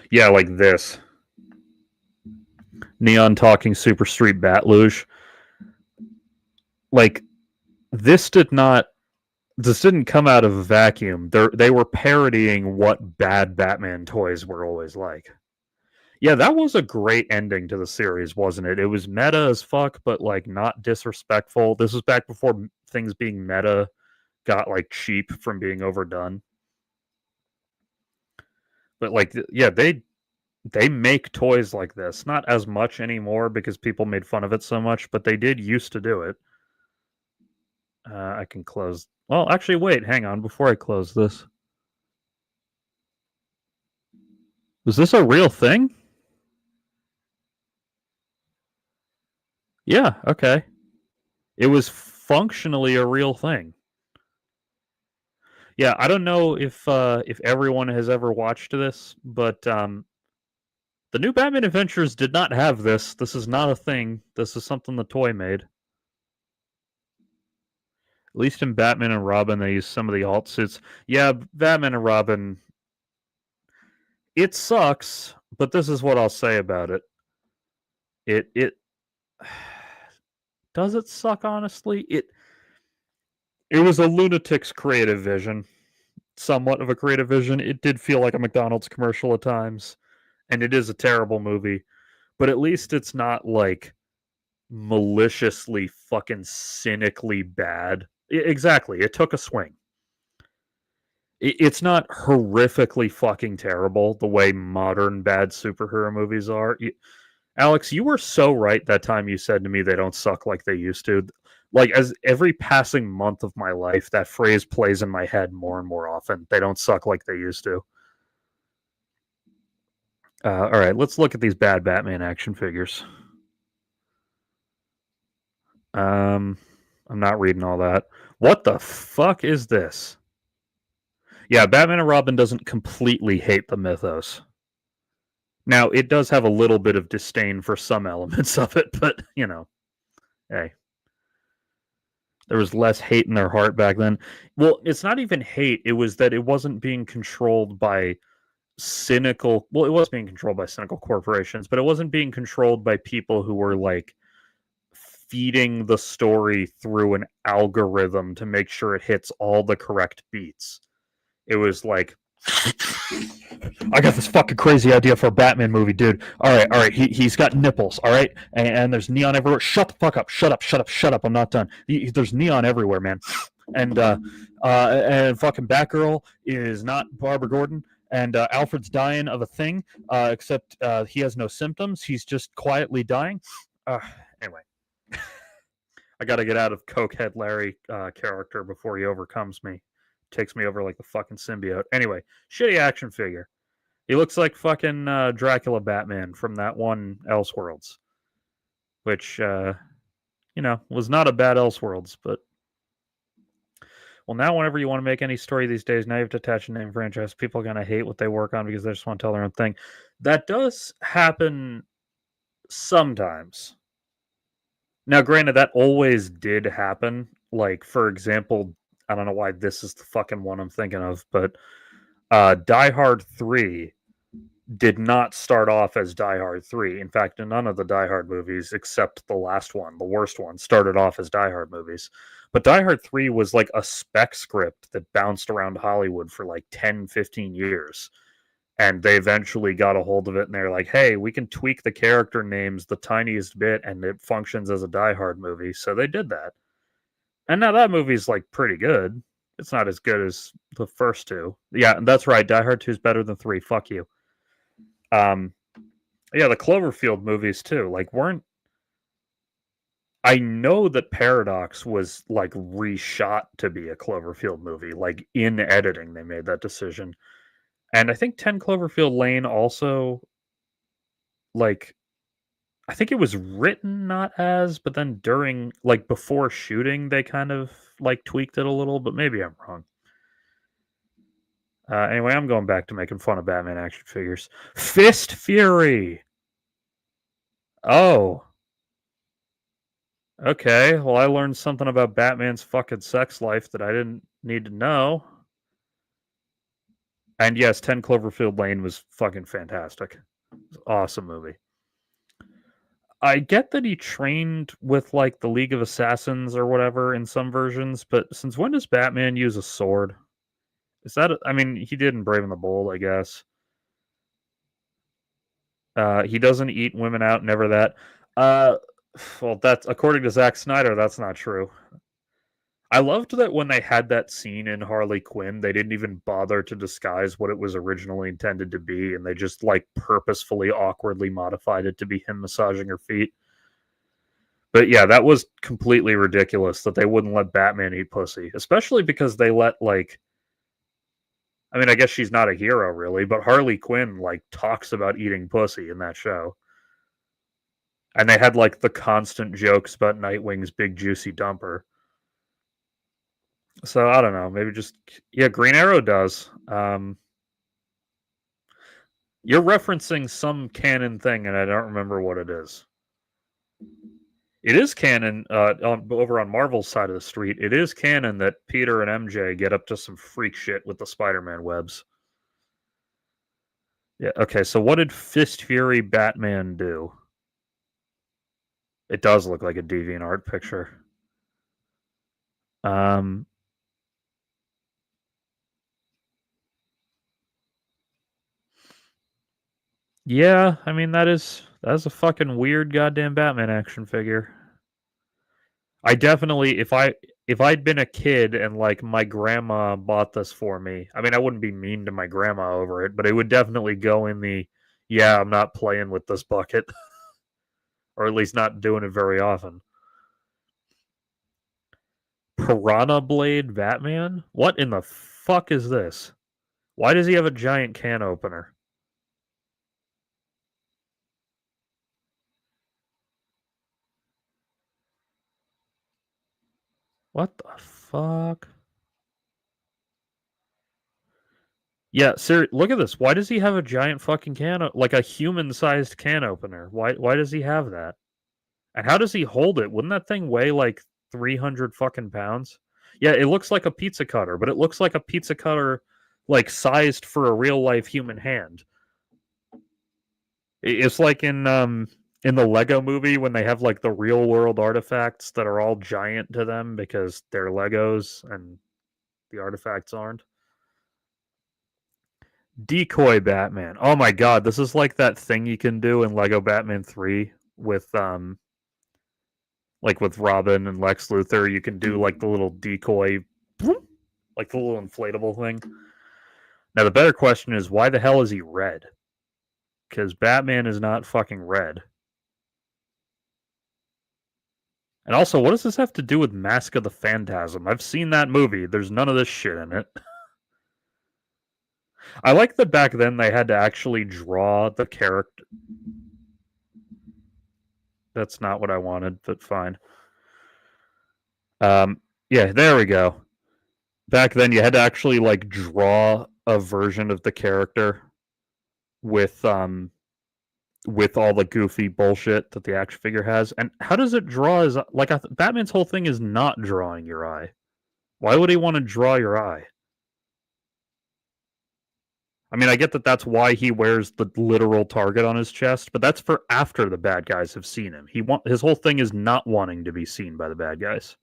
Yeah, like this. Neon talking Super Street Bat Luge. Like this didn't come out of a vacuum. They were parodying what bad Batman toys were always like. Yeah, that was a great ending to the series, wasn't it? It was meta as fuck, but like not disrespectful. This was back before things being meta got like cheap from being overdone. But like, yeah, they make toys like this. Not as much anymore because people made fun of it so much, but they did used to do it. I can close. Well, actually, wait, hang on. Before I close this, was this a real thing? Yeah. Okay. It was functionally a real thing. Yeah, I don't know if everyone has ever watched this, but the new Batman Adventures did not have this. This is not a thing. This is something the toy made. At least in Batman and Robin, they use some of the alt suits. Yeah, Batman and Robin. It sucks, but this is what I'll say about it. It does it suck. Honestly, it was a lunatic's creative vision, somewhat of a creative vision. It did feel like a McDonald's commercial at times, and it is a terrible movie. But at least it's not like maliciously fucking cynically bad. Exactly. It took a swing. It's not horrifically fucking terrible the way modern bad superhero movies are. Alex, you were so right that time you said to me they don't suck like they used to. Like, as every passing month of my life, that phrase plays in my head more and more often. They don't suck like they used to. All right, let's look at these bad Batman action figures. I'm not reading all that. What the fuck is this? Yeah, Batman and Robin doesn't completely hate the mythos. Now, it does have a little bit of disdain for some elements of it, but, you know, hey. There was less hate in their heart back then. Well, it's not even hate. It was that it wasn't being controlled by cynical. Well, it was being controlled by cynical corporations, but it wasn't being controlled by people who were like feeding the story through an algorithm to make sure it hits all the correct beats. It was like, I got this fucking crazy idea for a Batman movie, dude. All right. He's got nipples, all right? And there's neon everywhere. Shut the fuck up. Shut up. I'm not done. There's neon everywhere, man. And fucking Batgirl is not Barbara Gordon. And Alfred's dying of a thing, except he has no symptoms. He's just quietly dying. Anyway. I got to get out of Cokehead Larry character before he overcomes me. Takes me over like the fucking symbiote. Anyway, shitty action figure. He looks like fucking Dracula Batman from that one Elseworlds, which, was not a bad Elseworlds, but Well, now whenever you want to make any story these days, now you have to attach a name franchise. People are going to hate what they work on because they just want to tell their own thing. That does happen sometimes. Now, granted, that always did happen. Like, for example, I don't know why this is the fucking one I'm thinking of, but Die Hard 3 did not start off as Die Hard 3. In fact, none of the Die Hard movies, except the last one, the worst one, started off as Die Hard movies. But Die Hard 3 was like a spec script that bounced around Hollywood for like 10, 15 years. And they eventually got a hold of it and they're like, hey, we can tweak the character names the tiniest bit and it functions as a Die Hard movie. So they did that. And now that movie's like pretty good. It's not as good as the first two. Yeah, that's right. Die Hard 2 is better than 3. Fuck you. Yeah, the Cloverfield movies too. Like, weren't I know that Paradox was like reshot to be a Cloverfield movie. Like in editing, they made that decision. And I think 10 Cloverfield Lane also, like, I think it was written not as, but then during, like, before shooting, they kind of like tweaked it a little, but maybe I'm wrong. Anyway, I'm going back to making fun of Batman action figures. Fist Fury! Oh. Okay, well, I learned something about Batman's fucking sex life that I didn't need to know. And yes, 10 Cloverfield Lane was fucking fantastic. It was an awesome movie. I get that he trained with, like, the League of Assassins or whatever in some versions, but since when does Batman use a sword? Is that, I mean, he did in Brave and the Bold, I guess. He doesn't eat women out, never that. Well, that's, according to Zack Snyder, that's not true. I loved that when they had that scene in Harley Quinn, they didn't even bother to disguise what it was originally intended to be, and they just, like, purposefully, awkwardly modified it to be him massaging her feet. But yeah, that was completely ridiculous that they wouldn't let Batman eat pussy, especially because they let, like, I mean, I guess she's not a hero really, but Harley Quinn, like, talks about eating pussy in that show. And they had, like, the constant jokes about Nightwing's big juicy dumper. So I don't know, maybe just, yeah, Green Arrow does. You're referencing some canon thing, and I don't remember what it is. It is canon, over on Marvel's side of the street. It is canon that Peter and MJ get up to some freak shit with the Spider-Man webs. Yeah. Okay. So what did Fist Fury Batman do? It does look like a DeviantArt picture. Yeah, I mean that's a fucking weird goddamn Batman action figure. I definitely, if I'd been a kid and like my grandma bought this for me, I mean I wouldn't be mean to my grandma over it, but it would definitely go in the, yeah, I'm not playing with this bucket. Or at least not doing it very often. Piranha Blade Batman? What in the fuck is this? Why does he have a giant can opener? What the fuck? Yeah, sir, look at this. Why does he have a giant fucking can, like a human-sized can opener? Why does he have that? And how does he hold it? Wouldn't that thing weigh like 300 fucking pounds? Yeah, it looks like a pizza cutter, but it looks like a pizza cutter like sized for a real life human hand. It's like in the Lego movie when they have like the real world artifacts that are all giant to them because they're Legos and the artifacts aren't. Decoy Batman. Oh my god, this is like that thing you can do in Lego Batman 3 with like with Robin and Lex Luthor. You can do like the little decoy, like the little inflatable thing. Now the better question is, why the hell is he red? Because Batman is not fucking red. And also, what does this have to do with Mask of the Phantasm? I've seen that movie. There's none of this shit in it. I like that back then they had to actually draw the character. That's not what I wanted, but fine. Yeah, there we go. back then you had to actually like draw a version of the character with all the goofy bullshit that the action figure has. And how does it draw his like Batman's whole thing is not drawing your eye. Why would he want to draw your eye? I mean, I get that that's why he wears the literal target on his chest, but that's for after the bad guys have seen him. His whole thing is not wanting to be seen by the bad guys.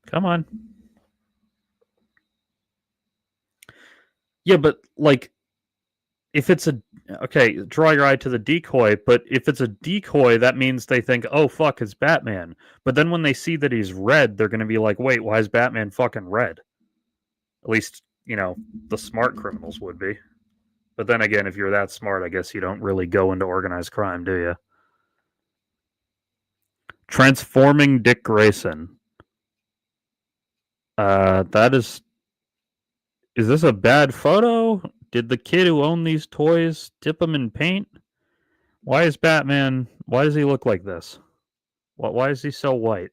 Come on. Yeah, but like if it's okay, draw your eye to the decoy, but if it's a decoy, that means they think, oh fuck, it's Batman. But then when they see that he's red, they're gonna be like, wait, why is Batman fucking red? At least, the smart criminals would be. But then again, if you're that smart, I guess you don't really go into organized crime, do you? Transforming Dick Grayson. That is this a bad photo? Did the kid who owned these toys dip them in paint? Why is Batman? Why does he look like this? Why is he so white?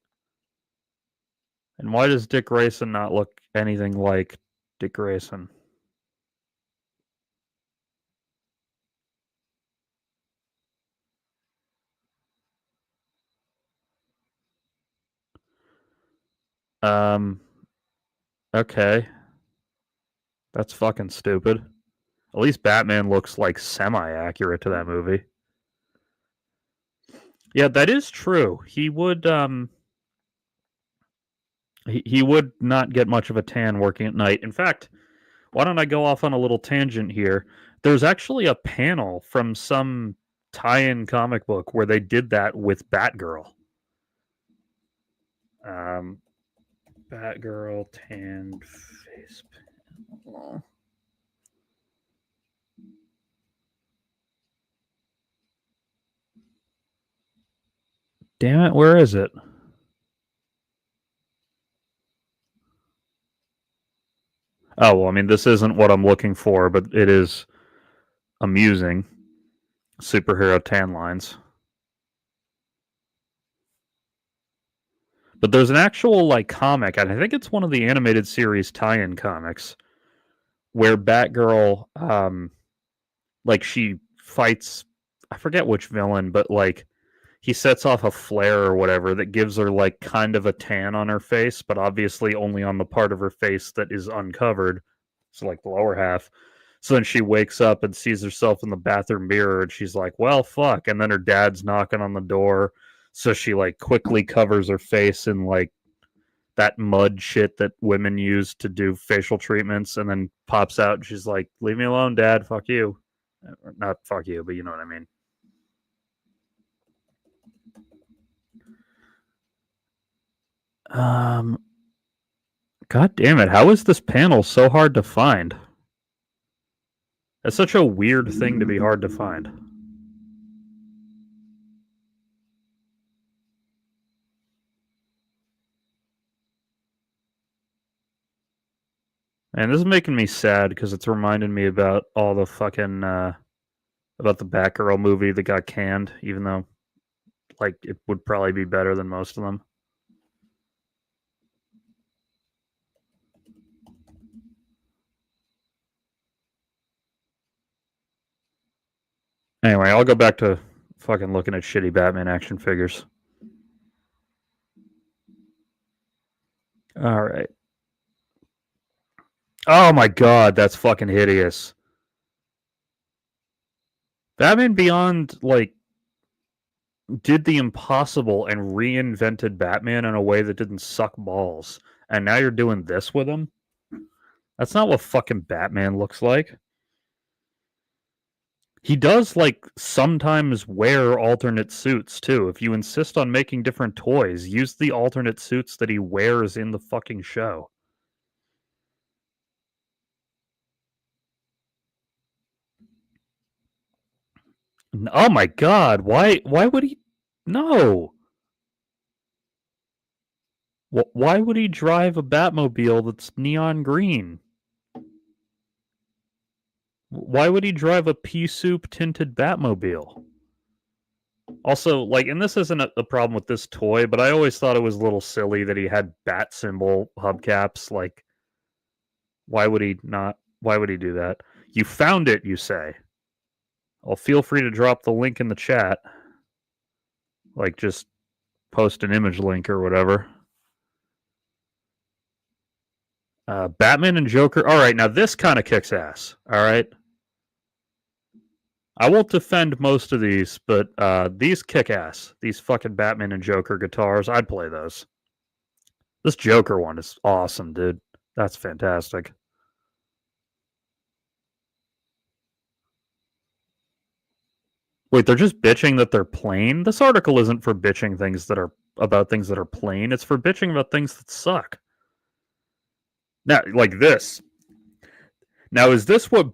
And why does Dick Grayson not look anything like Dick Grayson? Okay. That's fucking stupid. At least Batman looks like semi-accurate to that movie. Yeah, that is true. He would he would not get much of a tan working at night. In fact, why don't I go off on a little tangent here? There's actually a panel from some tie-in comic book where they did that with Batgirl. Batgirl tanned face panel. Damn it, where is it? Oh, well, I mean, this isn't what I'm looking for, but it is amusing. Superhero tan lines. But there's an actual like comic, and I think it's one of the animated series tie-in comics, where Batgirl, like she fights, I forget which villain, but like he sets off a flare or whatever that gives her like kind of a tan on her face, but obviously only on the part of her face that is uncovered, so like the lower half. So then she wakes up and sees herself in the bathroom mirror, and she's like, "Well, fuck!" And then her dad's knocking on the door, so she like quickly covers her face in like that mud shit that women use to do facial treatments, and then pops out and she's like, "Leave me alone, Dad. Fuck you." Not fuck you, but you know what I mean. God damn it! How is this panel so hard to find? It's such a weird thing to be hard to find. And this is making me sad because it's reminding me about all the fucking about the Batgirl movie that got canned, even though like it would probably be better than most of them. Anyway, I'll go back to fucking looking at shitty Batman action figures. All right. Oh my god, that's fucking hideous. Batman Beyond like did the impossible and reinvented Batman in a way that didn't suck balls. And now you're doing this with him? That's not what fucking Batman looks like. He does like sometimes wear alternate suits too. If you insist on making different toys, use the alternate suits that he wears in the fucking show. Oh my god, why would he no. Why would he drive a Batmobile that's neon green? Why would he drive a pea soup tinted Batmobile? Also, like, and this isn't a problem with this toy, but I always thought it was a little silly that he had bat symbol hubcaps. Like, why would he not? Why would he do that? You found it, you say. Well, feel free to drop the link in the chat. Like, just post an image link or whatever. Batman and Joker. All right, now this kind of kicks ass. All right. I won't defend most of these, but these kick ass. These fucking Batman and Joker guitars, I'd play those. This Joker one is awesome, dude. That's fantastic. Wait, they're just bitching that they're plain? This article isn't for bitching things that are about things that are plain. It's for bitching about things that suck. Now, like this. Now, is this what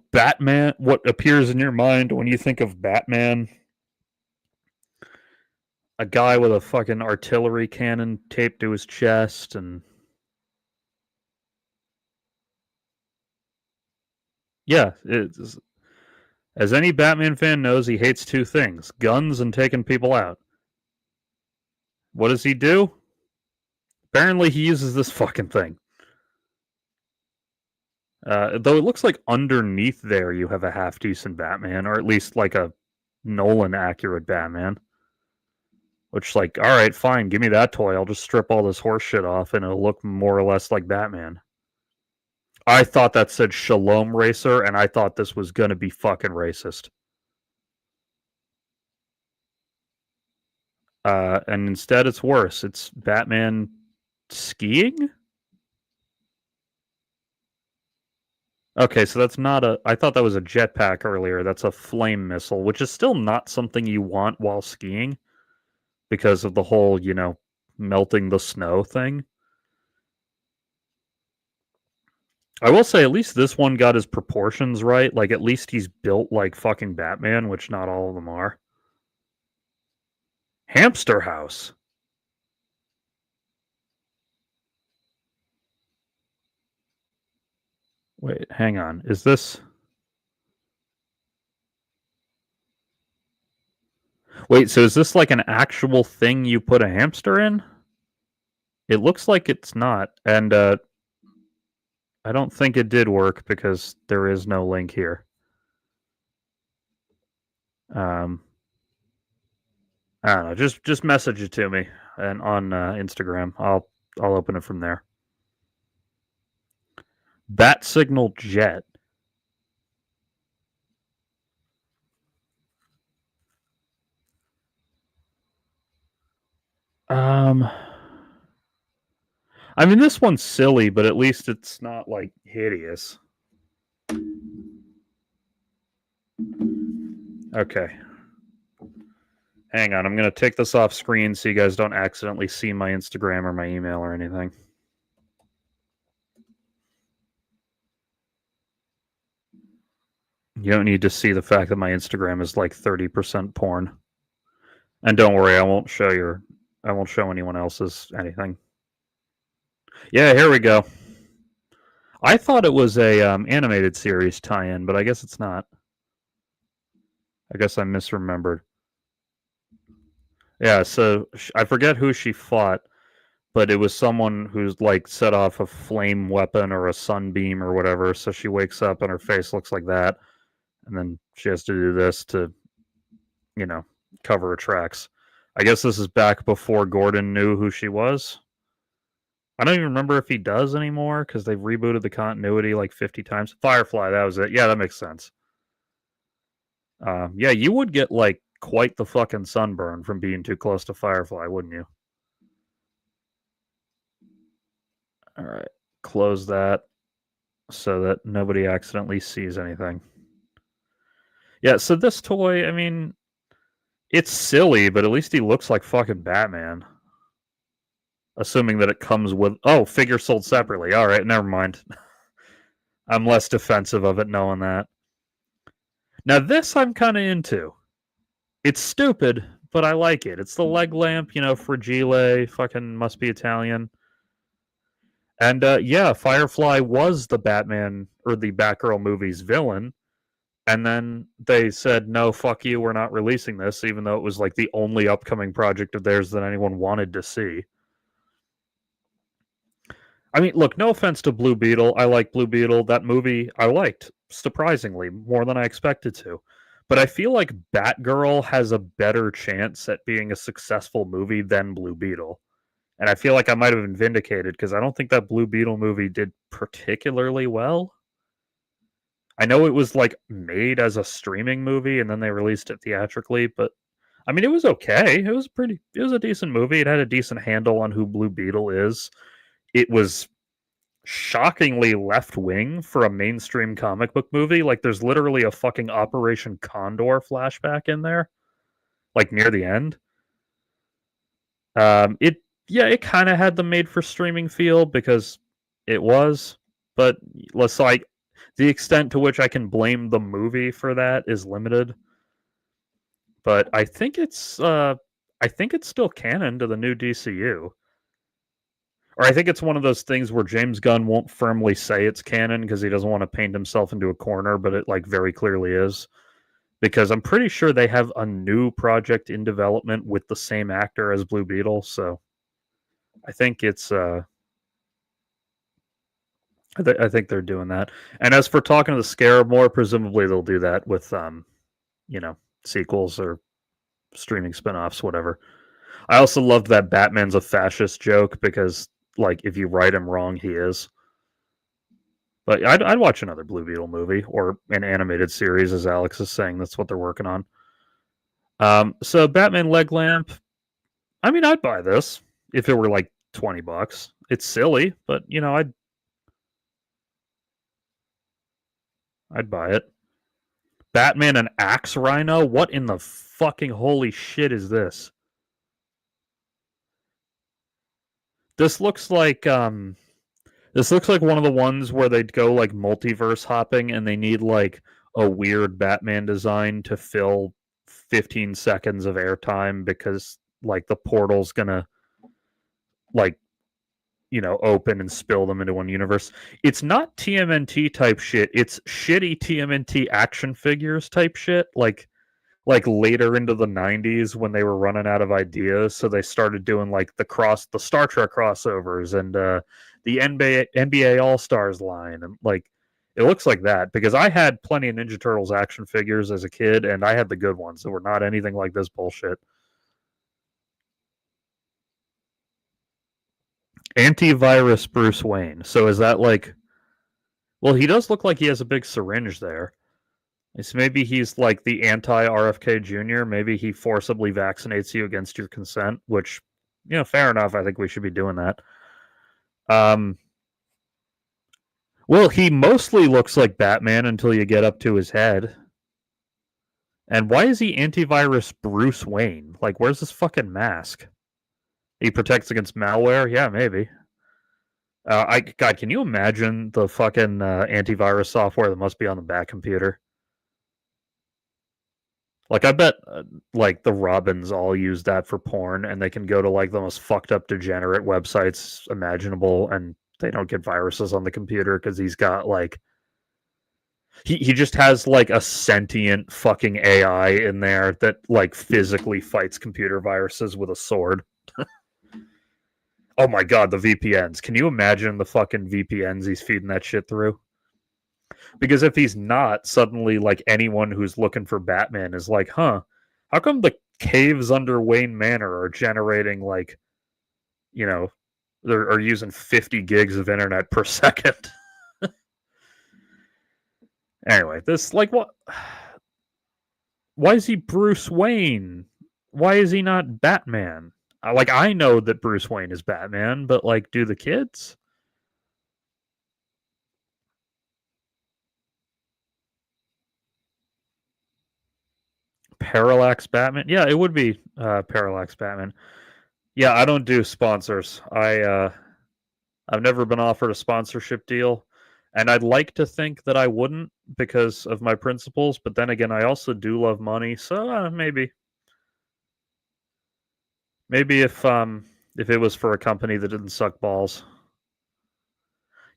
appears in your mind when you think of Batman? A guy with a fucking artillery cannon taped to his chest and... Yeah, as any Batman fan knows, he hates two things: guns and taking people out. What does he do? Apparently he uses this fucking thing. Though it looks like underneath there you have a half-decent Batman, or at least like a Nolan-accurate Batman. Which, like, alright, fine, give me that toy. I'll just strip all this horse shit off and it'll look more or less like Batman. I thought that said Shalom Racer, and I thought this was gonna be fucking racist. And instead it's worse. It's Batman skiing? Okay, so that's not a... I thought that was a jetpack earlier. That's a flame missile, which is still not something you want while skiing because of the whole, melting the snow thing. I will say at least this one got his proportions right. Like, at least he's built like fucking Batman, which not all of them are. Hamster House. Wait, hang on. Is this... Wait, so is this like an actual thing you put a hamster in? It looks like it's not. And I don't think it did work because there is no link here. I don't know. Just message it to me and on Instagram. I'll open it from there. Bat Signal Jet. I mean, this one's silly, but at least it's not like hideous. Okay. Hang on, I'm going to take this off screen so you guys don't accidentally see my Instagram or my email or anything. You don't need to see the fact that my Instagram is like 30% porn. And don't worry, I won't show anyone else's anything. Yeah, here we go. I thought it was a animated series tie-in, but I guess it's not. I guess I misremembered. Yeah, so I forget who she fought, but it was someone who's like set off a flame weapon or a sunbeam or whatever. So she wakes up and her face looks like that, and then she has to do this to, cover her tracks. I guess this is back before Gordon knew who she was. I don't even remember if he does anymore because they've rebooted the continuity like 50 times. Firefly, that was it. Yeah, that makes sense. Yeah, you would get like quite the fucking sunburn from being too close to Firefly, wouldn't you? All right, close that so that nobody accidentally sees anything. Yeah, so this toy, I mean, it's silly, but at least he looks like fucking Batman. Assuming that it comes with... Oh, figure sold separately. All right, never mind. I'm less defensive of it knowing that. Now, this I'm kind of into. It's stupid, but I like it. It's the leg lamp, Fragile, fucking must be Italian. And yeah, Firefly was the Batman or the Batgirl movie's villain. And then they said, no, fuck you, we're not releasing this, even though it was like the only upcoming project of theirs that anyone wanted to see. I mean, look, no offense to Blue Beetle. I like Blue Beetle. That movie I liked, surprisingly, more than I expected to. But I feel like Batgirl has a better chance at being a successful movie than Blue Beetle. And I feel like I might have been vindicated because I don't think that Blue Beetle movie did particularly well. I know it was like made as a streaming movie and then they released it theatrically, but I mean, it was okay. It was a decent movie. It had a decent handle on who Blue Beetle is. It was shockingly left wing for a mainstream comic book movie. Like, there's literally a fucking Operation Condor flashback in there, like near the end. It yeah, it kind of had the made for streaming feel because it was, but let's like the extent to which I can blame the movie for that is limited. But I think it's still canon to the new DCU. Or I think it's one of those things where James Gunn won't firmly say it's canon because he doesn't want to paint himself into a corner, but it like very clearly is. Because I'm pretty sure they have a new project in development with the same actor as Blue Beetle, so I think it's I think they're doing that. And as for talking to the Scarab more, presumably they'll do that with you know, sequels or streaming spin-offs, whatever. I also loved that Batman's a fascist joke because like if you write him wrong, he is. But I'd watch another Blue Beetle movie or an animated series, as Alex is saying. That's what they're working on. So Batman leg lamp. I mean, I'd buy this if it were like $20. It's silly, but you know, I'd buy it. Batman and Axe Rhino. What in the fucking holy shit is this? This looks like this looks like one of the ones where they'd go like multiverse hopping and they need like a weird Batman design to fill 15 seconds of airtime because like the portal's gonna like you know open and spill them into one universe. It's not TMNT type shit. It's shitty TMNT action figures type shit. Like later into the 90s when they were running out of ideas, so they started doing like the Star Trek crossovers and the NBA All-Stars line and like it looks like that because I had plenty of Ninja Turtles action figures as a kid and I had the good ones that were not anything like this bullshit. Antivirus Bruce Wayne. So is that like well, he does look like he has a big syringe there. So maybe he's like the anti RFK Jr. Maybe he forcibly vaccinates you against your consent, which, you know, fair enough. I think we should be doing that. Um, well, he mostly looks like Batman until you get up to his head. And why is he antivirus Bruce Wayne? Like, where's his fucking mask? He protects against malware? Yeah, maybe. God, can you imagine the fucking antivirus software that must be on the back computer? Like I bet like the Robins all use that for porn and they can go to like the most fucked up degenerate websites imaginable and they don't get viruses on the computer because he's got like he just has like a sentient fucking AI in there that like physically fights computer viruses with a sword. Oh my god, the VPNs. Can you imagine the fucking VPNs he's feeding that shit through? Because if he's not, suddenly like anyone who's looking for Batman is like, huh, how come the caves under Wayne Manor are generating like, you know, are using 50 gigs of internet per second? Anyway, this like what? Why is he Bruce Wayne? Why is he not Batman? Like I know that Bruce Wayne is Batman, but like, do the kids? Parallax Batman? Yeah, it would be Parallax Batman. Yeah, I don't do sponsors. I've never been offered a sponsorship deal, and I'd like to think that I wouldn't because of my principles. But then again, I also do love money, so maybe if it was for a company that didn't suck balls.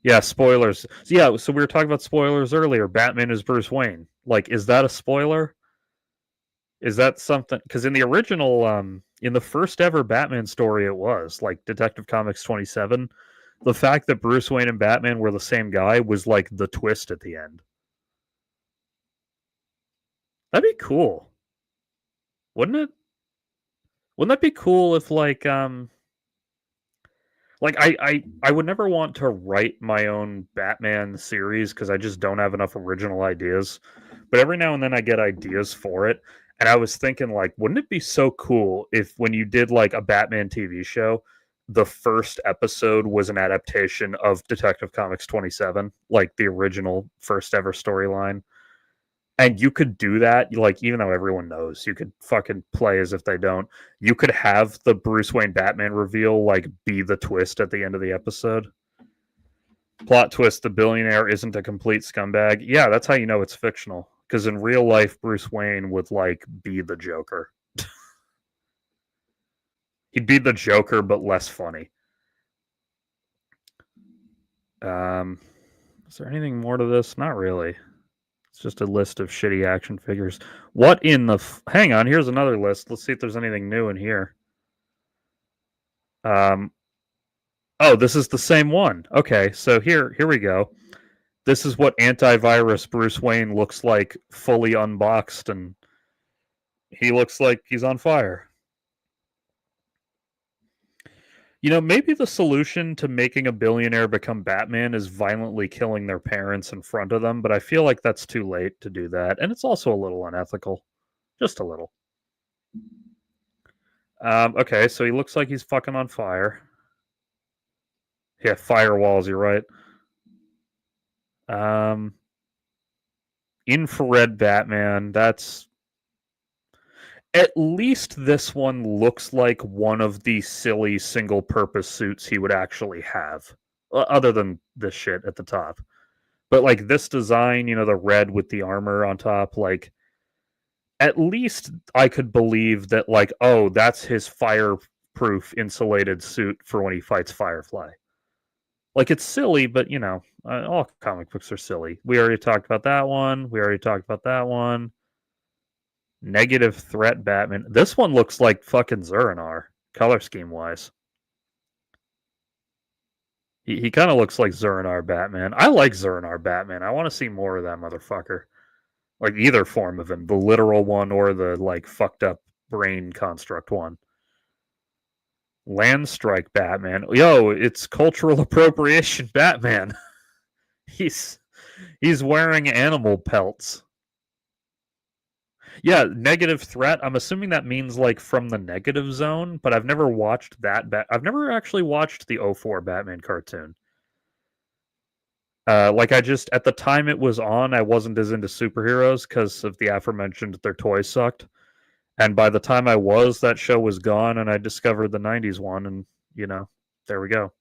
Yeah, spoilers. So, yeah, so we were talking about spoilers earlier. Batman is Bruce Wayne. Like, is that a spoiler? Is that something? Because in the original, in the first ever Batman story, it was like Detective Comics 27. The fact that Bruce Wayne and Batman were the same guy was like the twist at the end. That'd be cool, wouldn't it? Wouldn't that be cool if like I would never want to write my own Batman series because I just don't have enough original ideas. But every now and then I get ideas for it. And I was thinking, like, wouldn't it be so cool if when you did like a Batman TV show, the first episode was an adaptation of Detective Comics 27, like the original first ever storyline? And you could do that, like, even though everyone knows, you could fucking play as if they don't. You could have the Bruce Wayne Batman reveal, like, be the twist at the end of the episode. Plot twist: the billionaire isn't a complete scumbag. Yeah, that's how you know it's fictional. Because in real life, Bruce Wayne would, like, be the Joker. He'd be the Joker, but less funny. Is there anything more to this? Not really. It's just a list of shitty action figures. What in the... Hang on, here's another list. Let's see if there's anything new in here. Um, oh, this is the same one. Okay, so here we go. This is what antivirus Bruce Wayne looks like, fully unboxed, and he looks like he's on fire. You know, maybe the solution to making a billionaire become Batman is violently killing their parents in front of them, but I feel like that's too late to do that, and it's also a little unethical. Just a little. Okay, so he looks like he's fucking on fire. Yeah, firewalls, you're right. Um, infrared Batman, that's... At least this one looks like one of the silly single purpose suits he would actually have, other than this shit at the top. But like this design, you know, the red with the armor on top, like at least I could believe that, like, oh, that's his fireproof insulated suit for when he fights Firefly. Like, it's silly, but you know, all comic books are silly. We already talked about that one. We already talked about that one. Negative threat Batman. This one looks like fucking Zur-En-Arrh, color scheme wise. He kind of looks like Zur-En-Arrh Batman. I like Zur-En-Arrh Batman. I want to see more of that motherfucker. Like either form of him, the literal one or the like fucked up brain construct one. Landstrike Batman. Yo, it's cultural appropriation Batman. he's he's wearing animal pelts. Yeah, negative threat. I'm assuming that means like from the negative zone, but I've never watched that. I've never actually watched the '04 Batman cartoon. Like I just at the time it was on, I wasn't as into superheroes because of the aforementioned their toys sucked. And by the time I was, that show was gone, and I discovered the '90s one, and you know, there we go.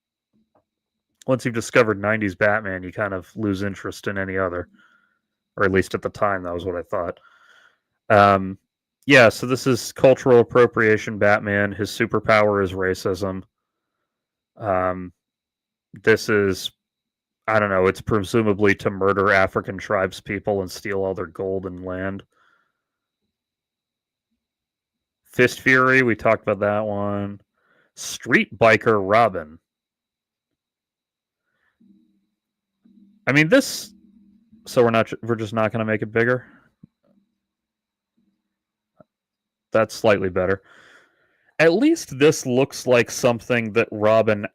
Once you've discovered '90s Batman, you kind of lose interest in any other, or at least at the time, that was what I thought. Um, yeah, so this is cultural appropriation Batman. His superpower is racism. Um, this is, I don't know, it's presumably to murder African tribes people and steal all their gold and land. Fist Fury, we talked about that one. Street Biker Robin. I mean, this. So we're just not going to make it bigger. That's slightly better. At least this looks like something that Robin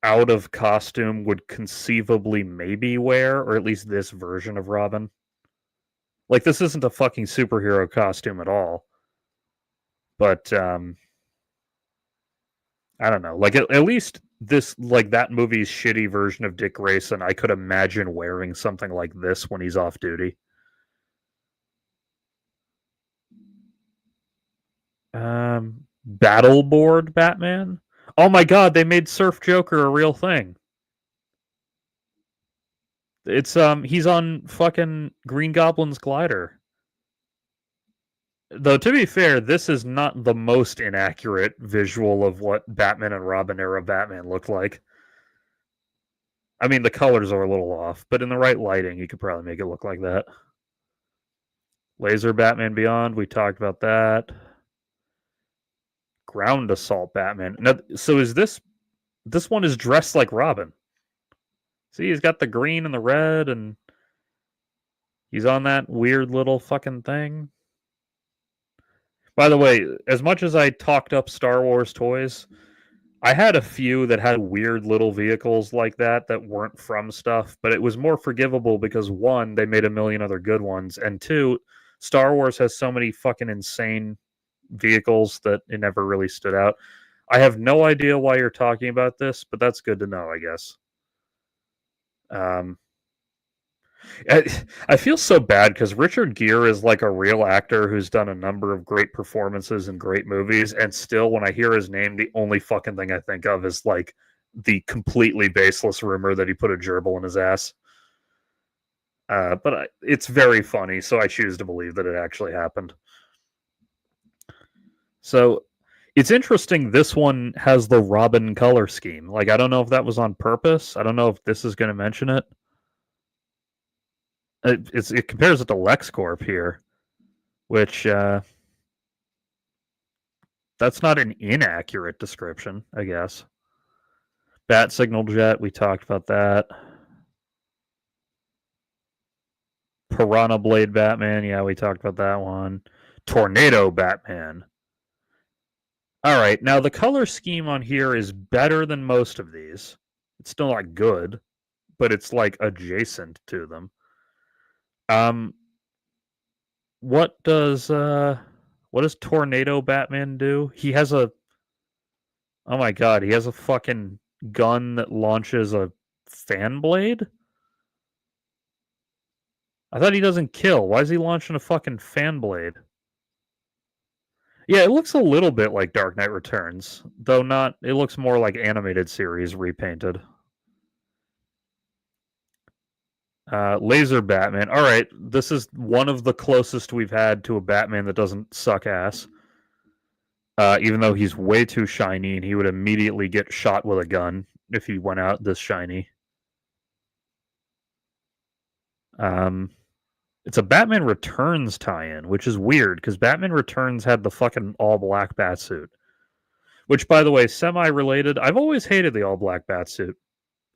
out of costume would conceivably maybe wear, or at least this version of Robin. Like this isn't a fucking superhero costume at all. But I don't know. Like at least this, like that movie's shitty version of Dick Grayson, I could imagine wearing something like this when he's off duty. Battleboard Batman. Oh my god, they made Surf Joker a real thing. It's he's on fucking Green Goblin's glider. Though to be fair, this is not the most inaccurate visual of what Batman and Robin era Batman looked like. I mean, the colors are a little off, but in the right lighting, you could probably make it look like that. Laser Batman Beyond, we talked about that. Ground Assault Batman. Now, so is this one is dressed like Robin? See, he's got the green and the red, and he's on that weird little fucking thing. By the way, as much as I talked up Star Wars toys, I had a few that had weird little vehicles like that weren't from stuff, but it was more forgivable because one, they made a million other good ones, and two, Star Wars has so many fucking insane vehicles that it never really stood out. I have no idea why you're talking about this, but that's good to know, I guess. I feel so bad because Richard Gere is like a real actor who's done a number of great performances in great movies, and still, when I hear his name, the only fucking thing I think of is like the completely baseless rumor that he put a gerbil in his ass. But it's very funny, so I choose to believe that it actually happened. So it's interesting. This one has the Robin color scheme. Like, I don't know if that was on purpose. I don't know if this is going to mention it. It compares it to LexCorp here, which that's not an inaccurate description, I guess. Bat Signal Jet, we talked about that. Piranha Blade Batman, yeah, we talked about that one. Tornado Batman. All right, now the color scheme on here is better than most of these. It's still not good, but it's like adjacent to them. What does Tornado Batman do? He has a Oh my god, he has a fucking gun that launches a fan blade? I thought he doesn't kill. Why is he launching a fucking fan blade? Yeah, it looks a little bit like Dark Knight Returns, though not. It looks more like animated series repainted. Laser Batman. All right, this is one of the closest we've had to a Batman that doesn't suck ass. Even though he's way too shiny and he would immediately get shot with a gun if he went out this shiny. It's a Batman Returns tie-in, which is weird because Batman Returns had the fucking all-black Batsuit. Which, by the way, semi-related. I've always hated the all-black Batsuit.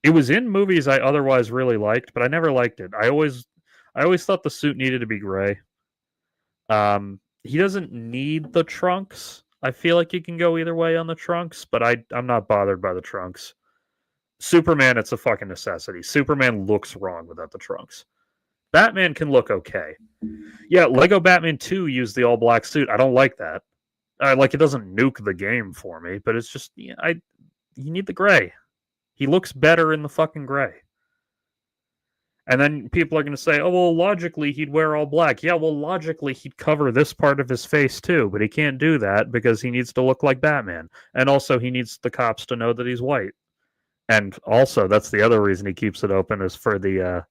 It was in movies I otherwise really liked, but I never liked it. I always thought the suit needed to be gray. He doesn't need the trunks. I feel like you can go either way on the trunks, but I'm not bothered by the trunks. Superman, it's a fucking necessity. Superman looks wrong without the trunks. Batman can look okay. Yeah, Lego Batman 2 used the all black suit. I don't like that. Like, it doesn't nuke the game for me, but it's just, you need the gray. He looks better in the fucking gray. And then people are going to say, oh, well, logically, he'd wear all black. Yeah, well, logically, he'd cover this part of his face, too. But he can't do that because he needs to look like Batman. And also, he needs the cops to know that he's white. And also, that's the other reason he keeps it open is for the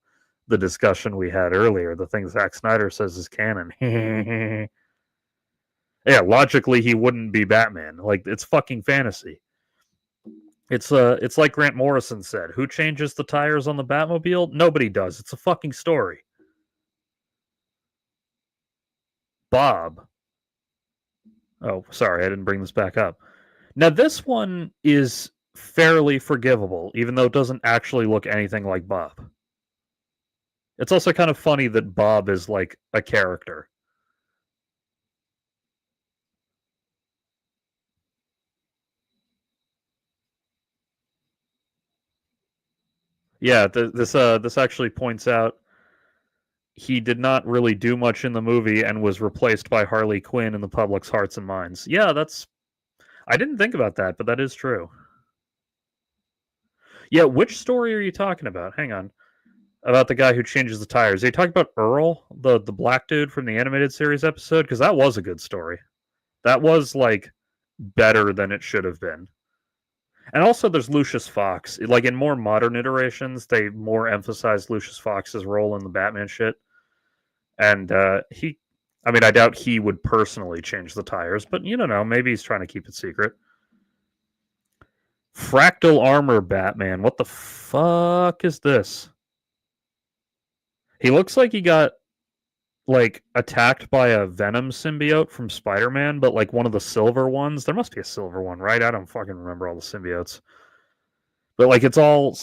discussion we had earlier. The thing Zack Snyder says is canon. Yeah, logically, he wouldn't be Batman. Like, it's fucking fantasy. It's like Grant Morrison said. Who changes the tires on the Batmobile? Nobody does. It's a fucking story. Bob. Oh, sorry, I didn't bring this back up. Now, this one is fairly forgivable, even though it doesn't actually look anything like Bob. It's also kind of funny that Bob is like a character. Yeah, this actually points out he did not really do much in the movie and was replaced by Harley Quinn in the public's hearts and minds. Yeah, I didn't think about that, but that is true. Yeah, which story are you talking about? Hang on. About the guy who changes the tires. Are you talking about Earl, the black dude from the animated series episode? Because that was a good story. That was like better than it should have been. And also, there's Lucius Fox. Like in more modern iterations, they more emphasize Lucius Fox's role in the Batman shit. And I mean, I doubt he would personally change the tires, but you don't know. Maybe he's trying to keep it secret. Fractal armor Batman. What the fuck is this? He looks like he got like attacked by a Venom symbiote from Spider-Man, but like one of the silver ones. There must be a silver one, right? I don't fucking remember all the symbiotes. But like it's all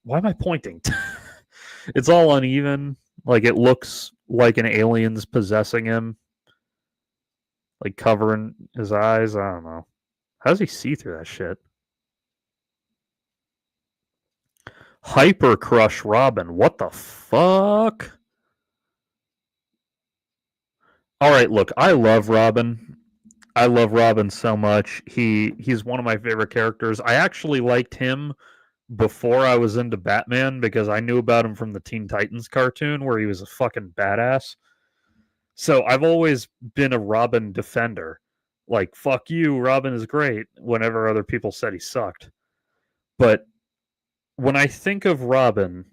why am I pointing? It's all uneven. Like it looks like an alien's possessing him. Like covering his eyes. I don't know. How does he see through that shit? Hyper Crush Robin. What the fuck? All right, look, I love Robin. I love Robin so much. He's one of my favorite characters. I actually liked him before I was into Batman because I knew about him from the Teen Titans cartoon where he was a fucking badass. So I've always been a Robin defender. Like, fuck you, Robin is great, whenever other people said he sucked. But when I think of Robin,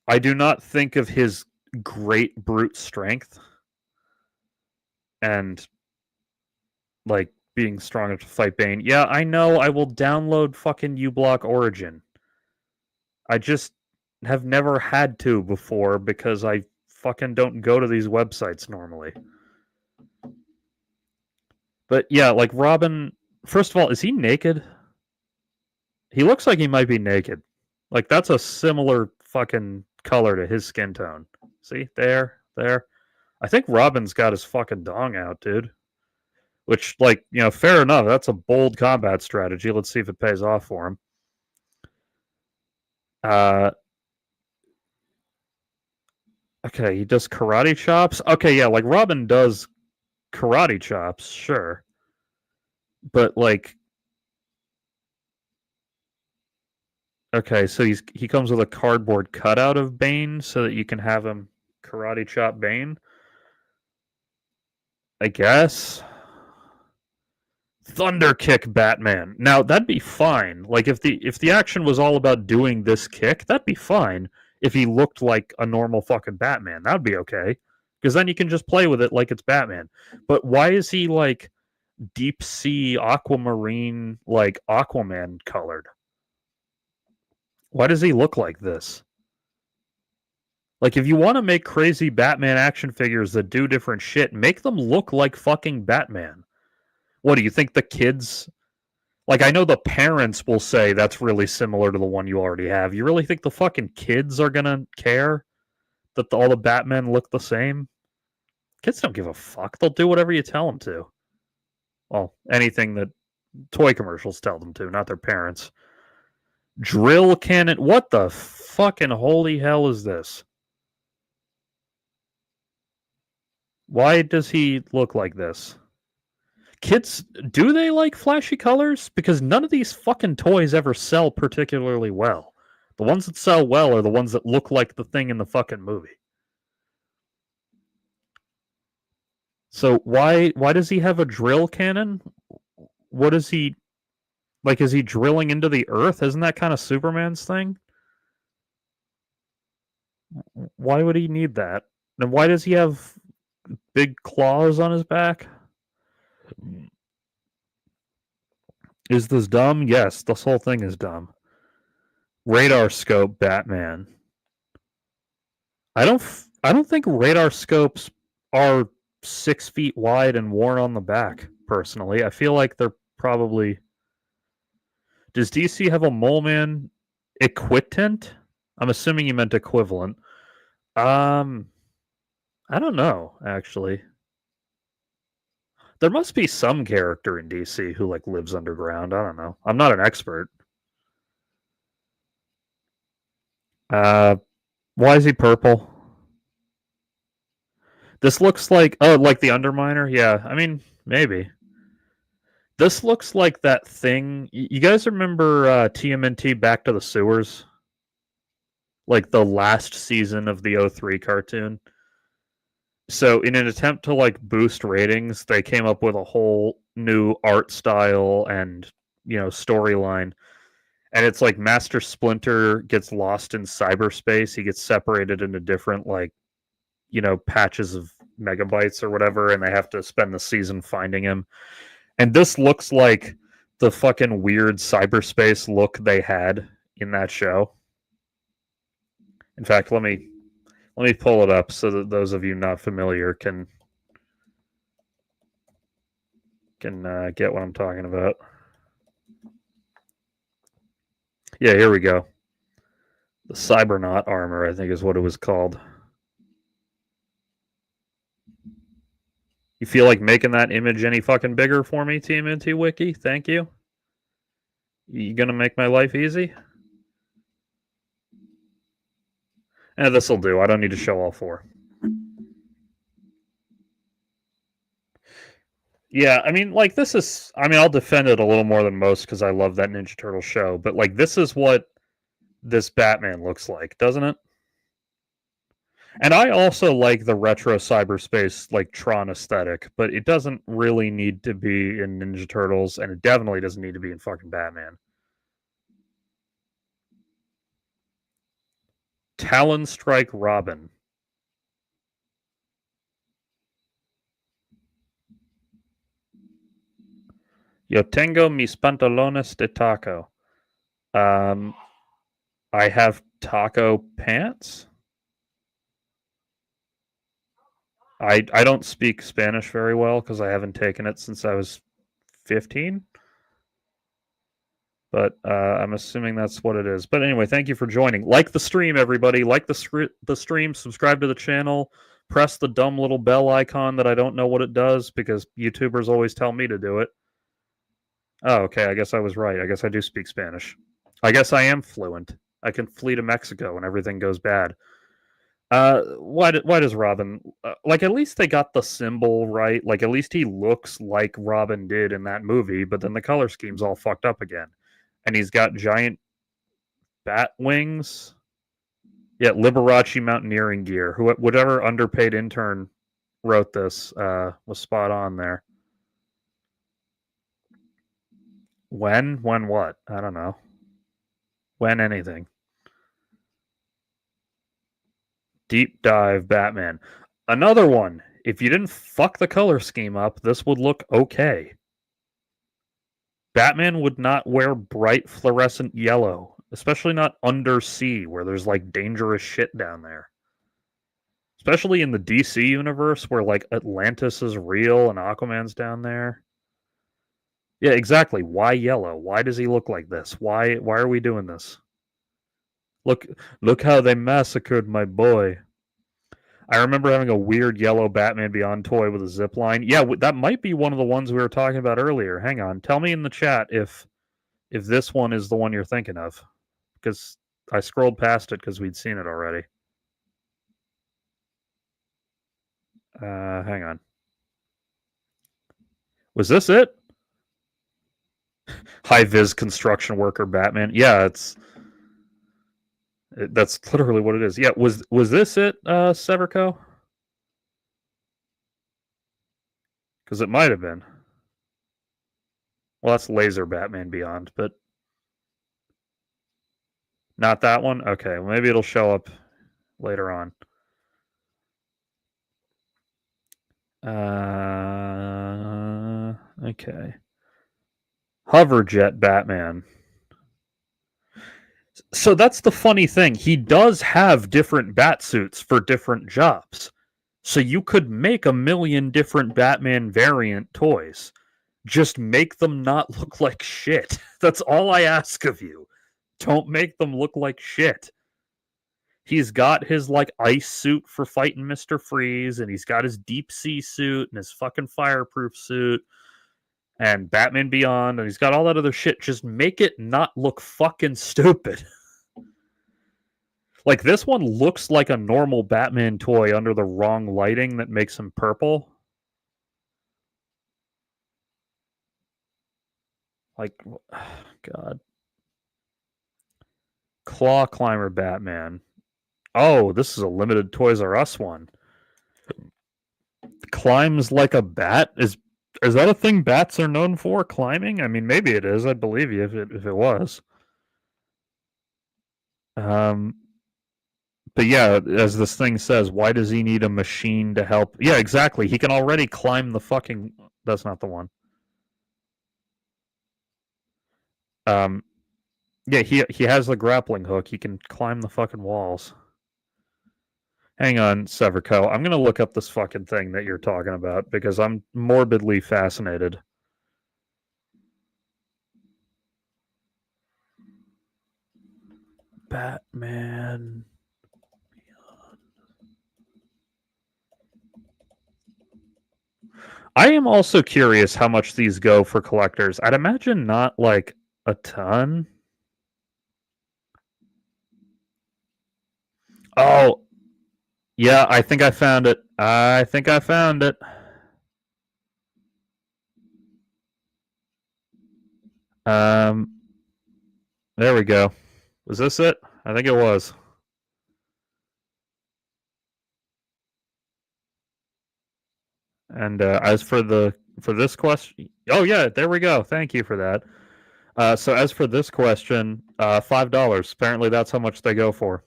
I do not think of his great brute strength and like being strong enough to fight Bane. Yeah, I know. I will download fucking uBlock Origin. I just have never had to before because I fucking don't go to these websites normally. But yeah, like Robin, first of all, is he naked? He looks like he might be naked. Like that's a similar fucking color to his skin tone. See? There. I think Robin's got his fucking dong out, dude. Which, like, you know, fair enough. That's a bold combat strategy. Let's see if it pays off for him. Okay, he does karate chops. Okay, yeah, like Robin does karate chops, sure. But like, okay, so he comes with a cardboard cutout of Bane so that you can have him karate chop Bane. I guess. Thunder kick Batman. Now that'd be fine. Like if the action was all about doing this kick, that'd be fine. If he looked like a normal fucking Batman, that'd be okay. Because then you can just play with it like it's Batman. But why is he like deep sea aquamarine, like Aquaman colored? Why does he look like this? Like, if you want to make crazy Batman action figures that do different shit, make them look like fucking Batman. What do you think the kids? Like, I know the parents will say that's really similar to the one you already have. You really think the fucking kids are gonna care that all the Batmen look the same? Kids don't give a fuck. They'll do whatever you tell them to. Well, anything that toy commercials tell them to, not their parents. Drill cannon. What the fucking holy hell is this? Why does he look like this? Kids, do they like flashy colors? Because none of these fucking toys ever sell particularly well. The ones that sell well are the ones that look like the thing in the fucking movie. So why does he have a drill cannon? What is he like? Is he drilling into the earth? Isn't that kind of Superman's thing? Why would he need that? And why does he have big claws on his back? Is this dumb? Yes, this whole thing is dumb. Radar scope Batman. I don't think radar scopes are 6 feet wide and worn on the back, personally. I feel like they're probably. Does DC have a Mole Man equivalent? I'm assuming you meant equivalent. I don't know, actually. There must be some character in DC who like lives underground. I don't know. I'm not an expert. Why is he purple? This looks like like the Underminer. Yeah, I mean maybe. This looks like that thing. You guys remember TMNT Back to the Sewers? Like the last season of the 03 cartoon. So in an attempt to like boost ratings, they came up with a whole new art style and, you know, storyline. And it's like Master Splinter gets lost in cyberspace. He gets separated into different like, you know, patches of megabytes or whatever, and they have to spend the season finding him. And this looks like the fucking weird cyberspace look they had in that show? In fact, let me pull it up so that those of you not familiar can get what I'm talking about. Yeah, here we go. The Cybernaut armor, I think, is what it was called. You feel like making that image any fucking bigger for me, TMNT Wiki? Thank you. You gonna make my life easy? This'll do. I don't need to show all four. Yeah, I mean, like, this is... I mean, I'll defend it a little more than most because I love that Ninja Turtle show, but, like, this is what this Batman looks like, doesn't it? And I also like the retro cyberspace, like, Tron aesthetic, but it doesn't really need to be in Ninja Turtles, and it definitely doesn't need to be in fucking Batman. Talon Strike Robin. Yo tengo mis pantalones de taco. I have taco pants. I don't speak Spanish very well because I haven't taken it since I was 15. But I'm assuming that's what it is. But anyway, thank you for joining. Like the stream, everybody. Like the stream. Subscribe to the channel. Press the dumb little bell icon that I don't know what it does because YouTubers always tell me to do it. Oh, okay. I guess I was right. I guess I do speak Spanish. I guess I am fluent. I can flee to Mexico when everything goes bad. Why does Robin like? At least they got the symbol right. Like, at least he looks like Robin did in that movie. But then the color scheme's all fucked up again, and he's got giant bat wings. Yeah, Liberace mountaineering gear. Whatever underpaid intern wrote this was spot on there. When what? I don't know. When anything. Deep dive Batman. Another one. If you didn't fuck the color scheme up, this would look okay. Batman would not wear bright fluorescent yellow, especially not undersea where there's like dangerous shit down there. Especially in the DC universe where like Atlantis is real and Aquaman's down there. Yeah, exactly. Why yellow? Why does he look like this? Why are we doing this? Look how they massacred my boy. I remember having a weird yellow Batman Beyond toy with a zip line. Yeah, that might be one of the ones we were talking about earlier. Hang on. Tell me in the chat if this one is the one you're thinking of. Because I scrolled past it because we'd seen it already. Hang on. Was this it? High-vis construction worker Batman. Yeah, that's literally what it is. Yeah, was this it, Severco? Because it might have been. Well, that's Laser Batman Beyond, but not that one? Okay, well, maybe it'll show up later on. Okay. Hoverjet Batman. So that's the funny thing. He does have different bat suits for different jobs. So you could make a million different Batman variant toys. Just make them not look like shit. That's all I ask of you. Don't make them look like shit. He's got his like ice suit for fighting Mr. Freeze, and he's got his deep sea suit and his fucking fireproof suit and Batman Beyond, and he's got all that other shit. Just make it not look fucking stupid. Like, this one looks like a normal Batman toy under the wrong lighting that makes him purple. Like, God. Claw Climber Batman. Oh, this is a limited Toys R Us one. Climbs like a bat? Is that a thing bats are known for, climbing? I mean, maybe it is. I'd believe you if it was. But yeah, as this thing says, why does he need a machine to help? Yeah, exactly. He can already climb the fucking... That's not the one. Um, yeah, he has the grappling hook. He can climb the fucking walls. Hang on, Severco. I'm gonna look up this fucking thing that you're talking about because I'm morbidly fascinated. Batman. I am also curious how much these go for collectors. I'd imagine not like a ton. Oh, yeah, I think I found it. I think I found it. Um, there we go. Was this it? I think it was. And as for this question, oh yeah, there we go. Thank you for that. So as for this question, $5. Apparently, that's how much they go for.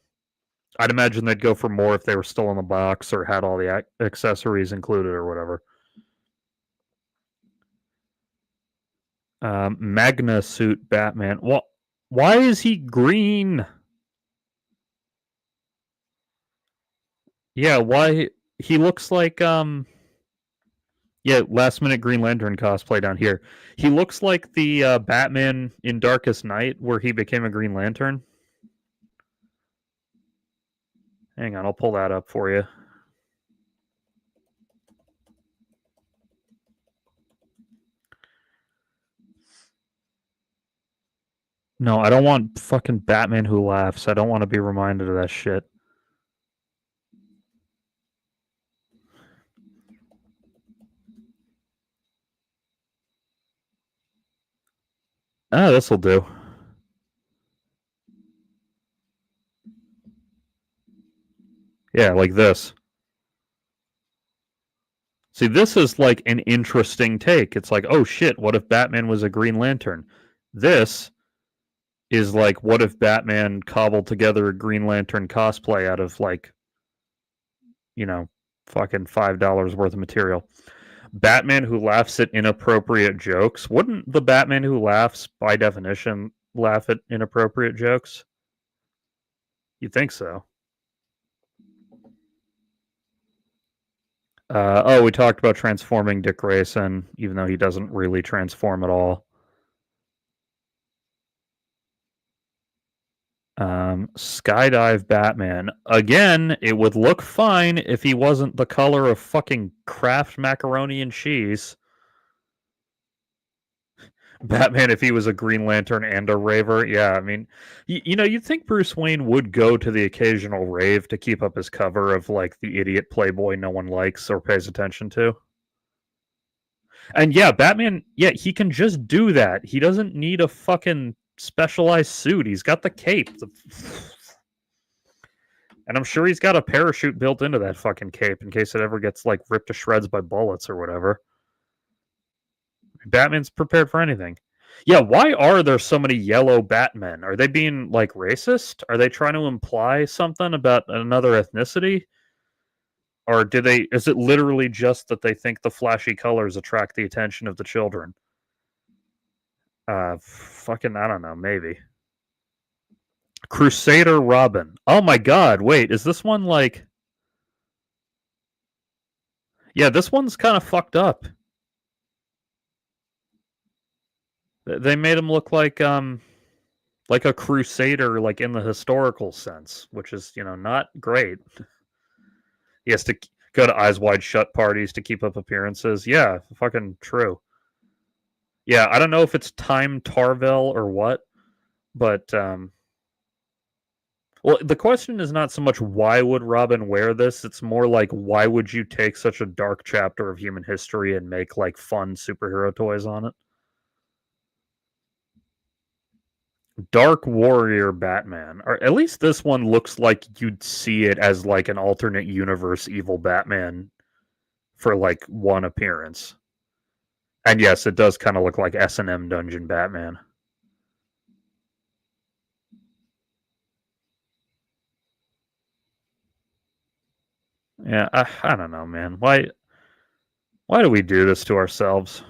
I'd imagine they'd go for more if they were still in the box or had all the accessories included or whatever. Magna suit Batman. What? Why is he green? Yeah, why? He looks like yeah, last minute Green Lantern cosplay down here. He looks like the Batman in Darkest Night where he became a Green Lantern. Hang on, I'll pull that up for you. No, I don't want fucking Batman Who Laughs. I don't want to be reminded of that shit. Ah, this'll do. Yeah, like this. See, this is like an interesting take. It's like, oh shit, what if Batman was a Green Lantern? This is like, what if Batman cobbled together a Green Lantern cosplay out of like, you know, fucking $5 worth of material? Batman Who Laughs at inappropriate jokes. Wouldn't the Batman Who Laughs, by definition, laugh at inappropriate jokes? You think so? Oh, we talked about transforming Dick Grayson, even though he doesn't really transform at all. Skydive Batman. Again, it would look fine if he wasn't the color of fucking Kraft macaroni and cheese. Batman, if he was a Green Lantern and a raver, yeah, I mean, you know, you'd think Bruce Wayne would go to the occasional rave to keep up his cover of like the idiot playboy no one likes or pays attention to. And yeah, Batman, yeah, he can just do that. He doesn't need a fucking specialized suit. He's got the cape. And I'm sure he's got a parachute built into that fucking cape in case it ever gets like ripped to shreds by bullets or whatever. Batman's prepared for anything. Yeah, why are there so many yellow Batmen? Are they being like racist? Are they trying to imply something about another ethnicity? Or is it literally just that they think the flashy colors attract the attention of the children? Fucking, I don't know, maybe. Crusader Robin. Oh my god, wait, is this one like. Yeah, this one's kind of fucked up. They made him look like a crusader, like in the historical sense, which is, you know, not great. He has to go to Eyes Wide Shut parties to keep up appearances. Yeah, fucking true. Yeah, I don't know if it's Time Tarvel or what, but well, the question is not so much why would Robin wear this, it's more like why would you take such a dark chapter of human history and make like fun superhero toys on it? Dark Warrior Batman, or at least this one looks like you'd see it as like an alternate universe evil Batman for like one appearance. And yes, it does kind of look like S&M Dungeon Batman. Yeah, I don't know, man. Why do we do this to ourselves?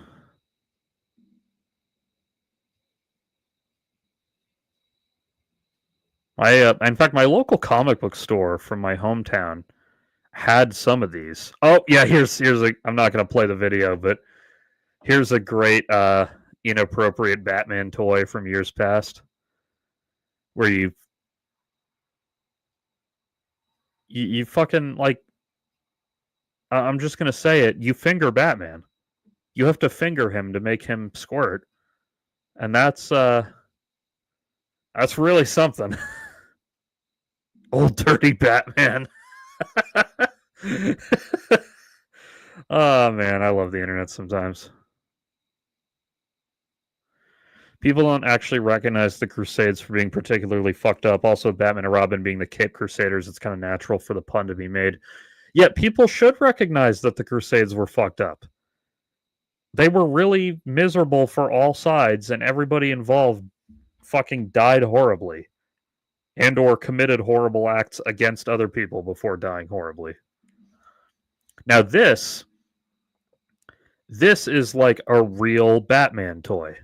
In fact, my local comic book store from my hometown had some of these. Oh yeah, here's a. I'm not gonna play the video, but here's a great inappropriate Batman toy from years past, where you fucking like. I'm just gonna say it. You finger Batman. You have to finger him to make him squirt, and that's really something. Old dirty Batman. Oh man, I love the internet sometimes. People don't actually recognize the Crusades for being particularly fucked up. Also, Batman and Robin being the Cape Crusaders, it's kind of natural for the pun to be made. Yet people should recognize that the Crusades were fucked up. They were really miserable for all sides, and everybody involved fucking died horribly and or committed horrible acts against other people before dying horribly. Now this is like a real Batman toy.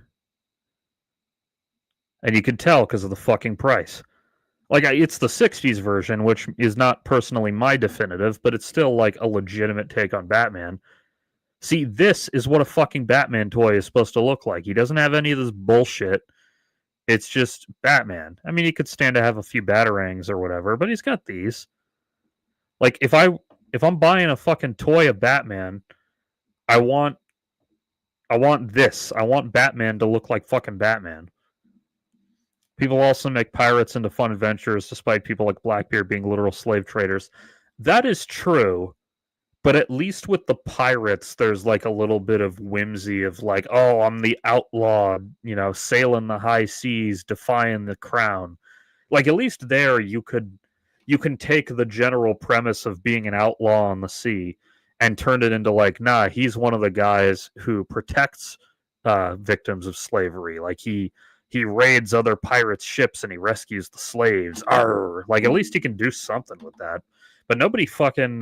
And you can tell because of the fucking price. Like, it's the 60s version, which is not personally my definitive, but it's still like a legitimate take on Batman. See, this is what a fucking Batman toy is supposed to look like. He doesn't have any of this bullshit. It's just Batman. I mean, he could stand to have a few batarangs or whatever, but he's got these. Like, if I'm buying a fucking toy of Batman, I want this. I want Batman to look like fucking Batman. People also make pirates into fun adventures, despite people like Blackbeard being literal slave traders. That is true, but at least with the pirates, there's like a little bit of whimsy of like, oh, I'm the outlaw, sailing the high seas, defying the crown. Like, at least there you can take the general premise of being an outlaw on the sea and turn it into like, nah, he's one of the guys who protects victims of slavery. Like he raids other pirates' ships and he rescues the slaves. Arr! Like, at least he can do something with that. But nobody fucking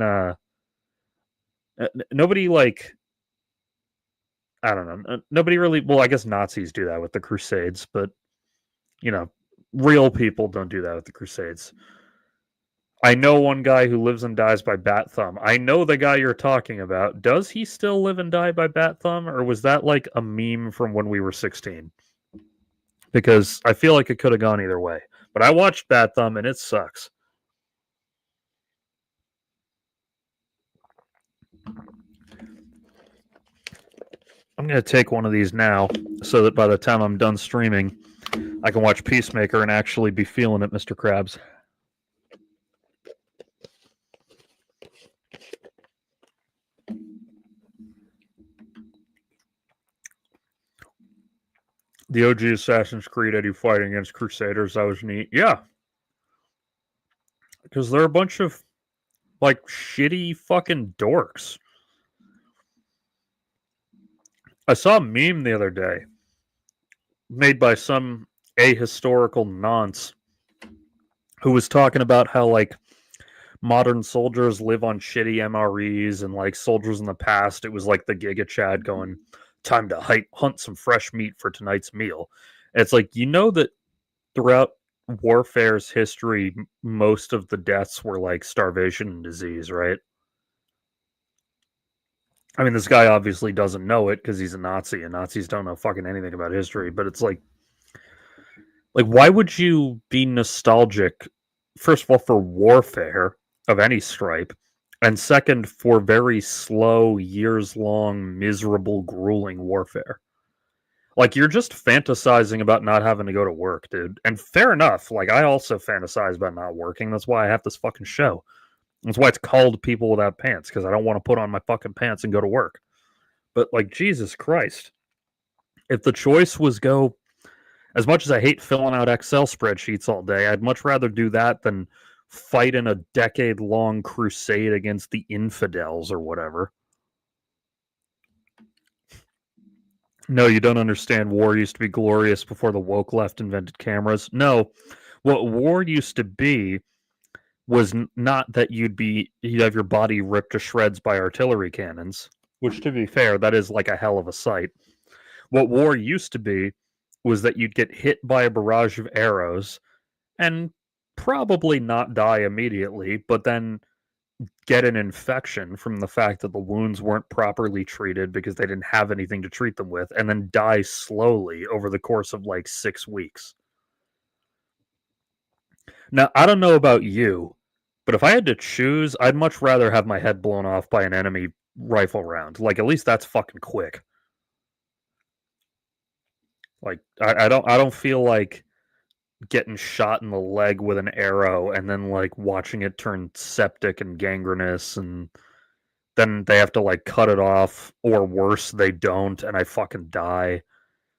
nobody like, I don't know. Nobody really. Well, I guess Nazis do that with the Crusades, but real people don't do that with the Crusades. I know one guy who lives and dies by Bat Thumb. I know the guy you're talking about. Does he still live and die by Bat Thumb, or was that like a meme from when we were 16? Because I feel like it could have gone either way. But I watched Bat Thumb and it sucks. I'm going to take one of these now so that by the time I'm done streaming, I can watch Peacemaker and actually be feeling it, Mr. Krabs. The OG Assassin's Creed Eddie fighting against Crusaders, that was neat. Yeah. Because they're a bunch of, like, shitty fucking dorks. I saw a meme the other day made by some ahistorical nonce who was talking about how, like, modern soldiers live on shitty MREs and, like, soldiers in the past, it was like the Giga Chad going, time to hunt some fresh meat for tonight's meal. And it's like, that throughout warfare's history, most of the deaths were like starvation and disease, right? I mean, this guy obviously doesn't know it because he's a Nazi, and Nazis don't know fucking anything about history. But it's like, why would you be nostalgic? First of all, for warfare of any stripe, and second, for very slow, years-long, miserable, grueling warfare. Like, you're just fantasizing about not having to go to work, dude. And fair enough. Like, I also fantasize about not working. That's why I have this fucking show. That's why it's called People Without Pants, because I don't want to put on my fucking pants and go to work. But, like, Jesus Christ. If the choice was go, as much as I hate filling out Excel spreadsheets all day, I'd much rather do that than fight in a decade-long crusade against the infidels or whatever. No, you don't understand. War used to be glorious before the woke left invented cameras. No, what war used to be was not that you'd have your body ripped to shreds by artillery cannons, which, to be fair, that is like a hell of a sight. What war used to be was that you'd get hit by a barrage of arrows, and probably not die immediately, but then get an infection from the fact that the wounds weren't properly treated because they didn't have anything to treat them with, and then die slowly over the course of like 6 weeks. Now, I don't know about you, but if I had to choose, I'd much rather have my head blown off by an enemy rifle round. Like, at least that's fucking quick. Like, I don't feel like getting shot in the leg with an arrow and then like watching it turn septic and gangrenous, and then they have to like cut it off, or worse, they don't, and I fucking die.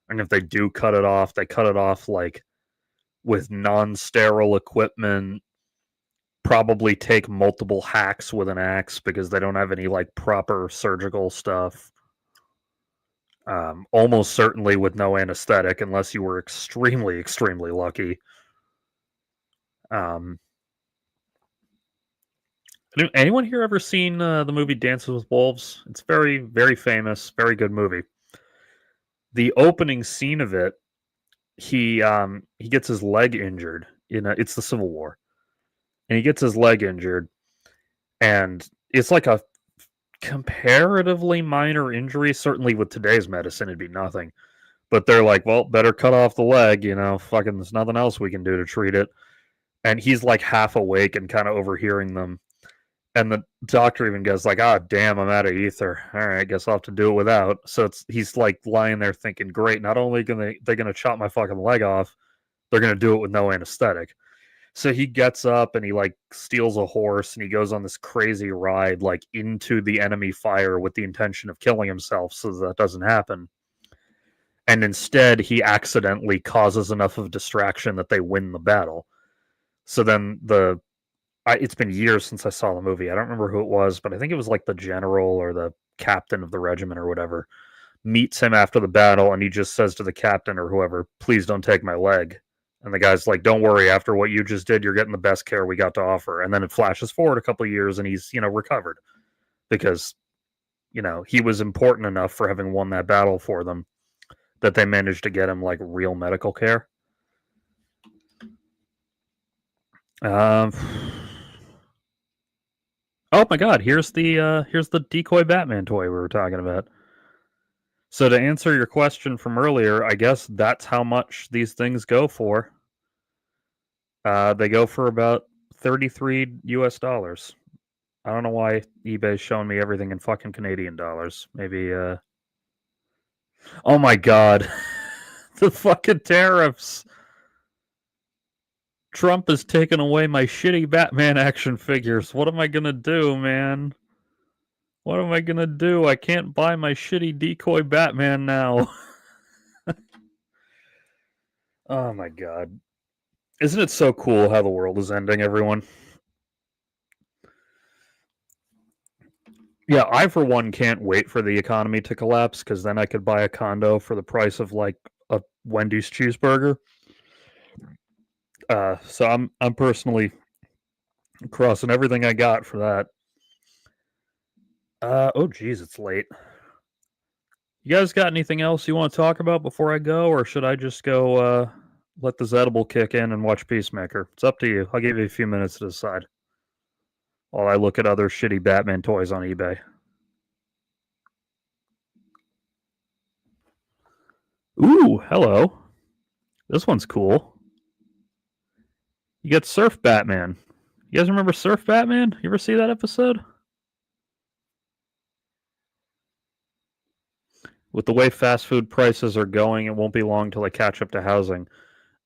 And if they do cut it off, they cut it off like with non-sterile equipment, probably take multiple hacks with an axe because they don't have any like proper surgical stuff. Almost certainly with no anesthetic unless you were extremely, extremely lucky. Um, anyone here ever seen the movie Dances with Wolves? It's very, very famous, very good movie. The opening scene of it, he gets his leg injured. It's the Civil War, and he gets his leg injured, and it's like a comparatively minor injury. Certainly with today's medicine, it'd be nothing. But they're like, well, better cut off the leg. Fucking, there's nothing else we can do to treat it. And he's like half awake and kind of overhearing them. And the doctor even goes like, "Ah, damn, I'm out of ether. All right, I guess I'll have to do it without." So he's like lying there thinking, "Great, not only they're gonna chop my fucking leg off, they're gonna do it with no anesthetic." So he gets up and he like steals a horse and he goes on this crazy ride like into the enemy fire with the intention of killing himself so that doesn't happen. And instead, he accidentally causes enough of a distraction that they win the battle. So then it's been years since I saw the movie. I don't remember who it was, but I think it was like the general or the captain of the regiment or whatever meets him after the battle, and he just says to the captain or whoever, "Please don't take my leg." And the guy's like, "Don't worry. After what you just did, you're getting the best care we got to offer." And then it flashes forward a couple of years, and he's recovered because he was important enough for having won that battle for them that they managed to get him like real medical care. Um. Oh my God! Here's the decoy Batman toy we were talking about. So to answer your question from earlier, I guess that's how much these things go for. They go for about $33 US. I don't know why eBay's showing me everything in fucking Canadian dollars. Maybe. Oh my God, the fucking tariffs! Trump has taken away my shitty Batman action figures. What am I gonna do, man? What am I gonna do? I can't buy my shitty decoy Batman now. Oh my God. Isn't it so cool how the world is ending, everyone? Yeah, I for one can't wait for the economy to collapse because then I could buy a condo for the price of like a Wendy's cheeseburger. So I'm personally crossing everything I got for that. Oh geez, it's late. You guys got anything else you want to talk about before I go, or should I just go let the Zedible kick in and watch Peacemaker? It's up to you. I'll give you a few minutes to decide while I look at other shitty Batman toys on eBay. Ooh, hello. This one's cool. You got Surf Batman. You guys remember Surf Batman? You ever see that episode? With the way fast food prices are going, it won't be long till they catch up to housing.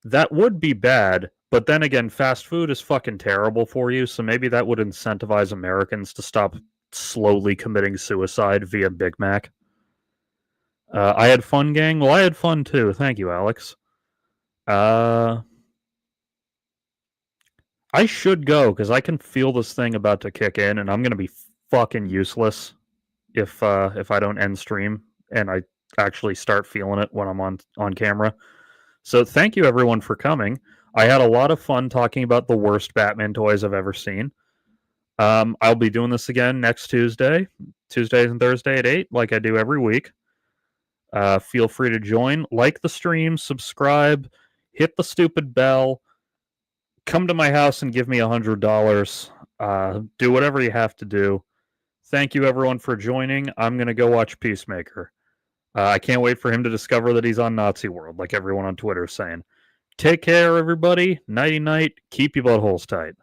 That would be bad, but then again, fast food is fucking terrible for you, so maybe that would incentivize Americans to stop slowly committing suicide via Big Mac. I had fun, gang. Well, I had fun too. Thank you, Alex. I should go because I can feel this thing about to kick in, and I'm gonna be fucking useless if I don't end stream and I actually start feeling it when I'm on camera. So thank you everyone for coming. I had a lot of fun talking about the worst Batman toys I've ever seen. I'll be doing this again next Tuesdays and Thursday at 8, like I do every week. Feel free to join, like the stream, subscribe, hit the stupid bell, come to my house and give me $100. Do whatever you have to do. Thank you, everyone, for joining. I'm going to go watch Peacemaker. I can't wait for him to discover that he's on Nazi World, like everyone on Twitter is saying. Take care, everybody. Nighty night. Keep your buttholes tight.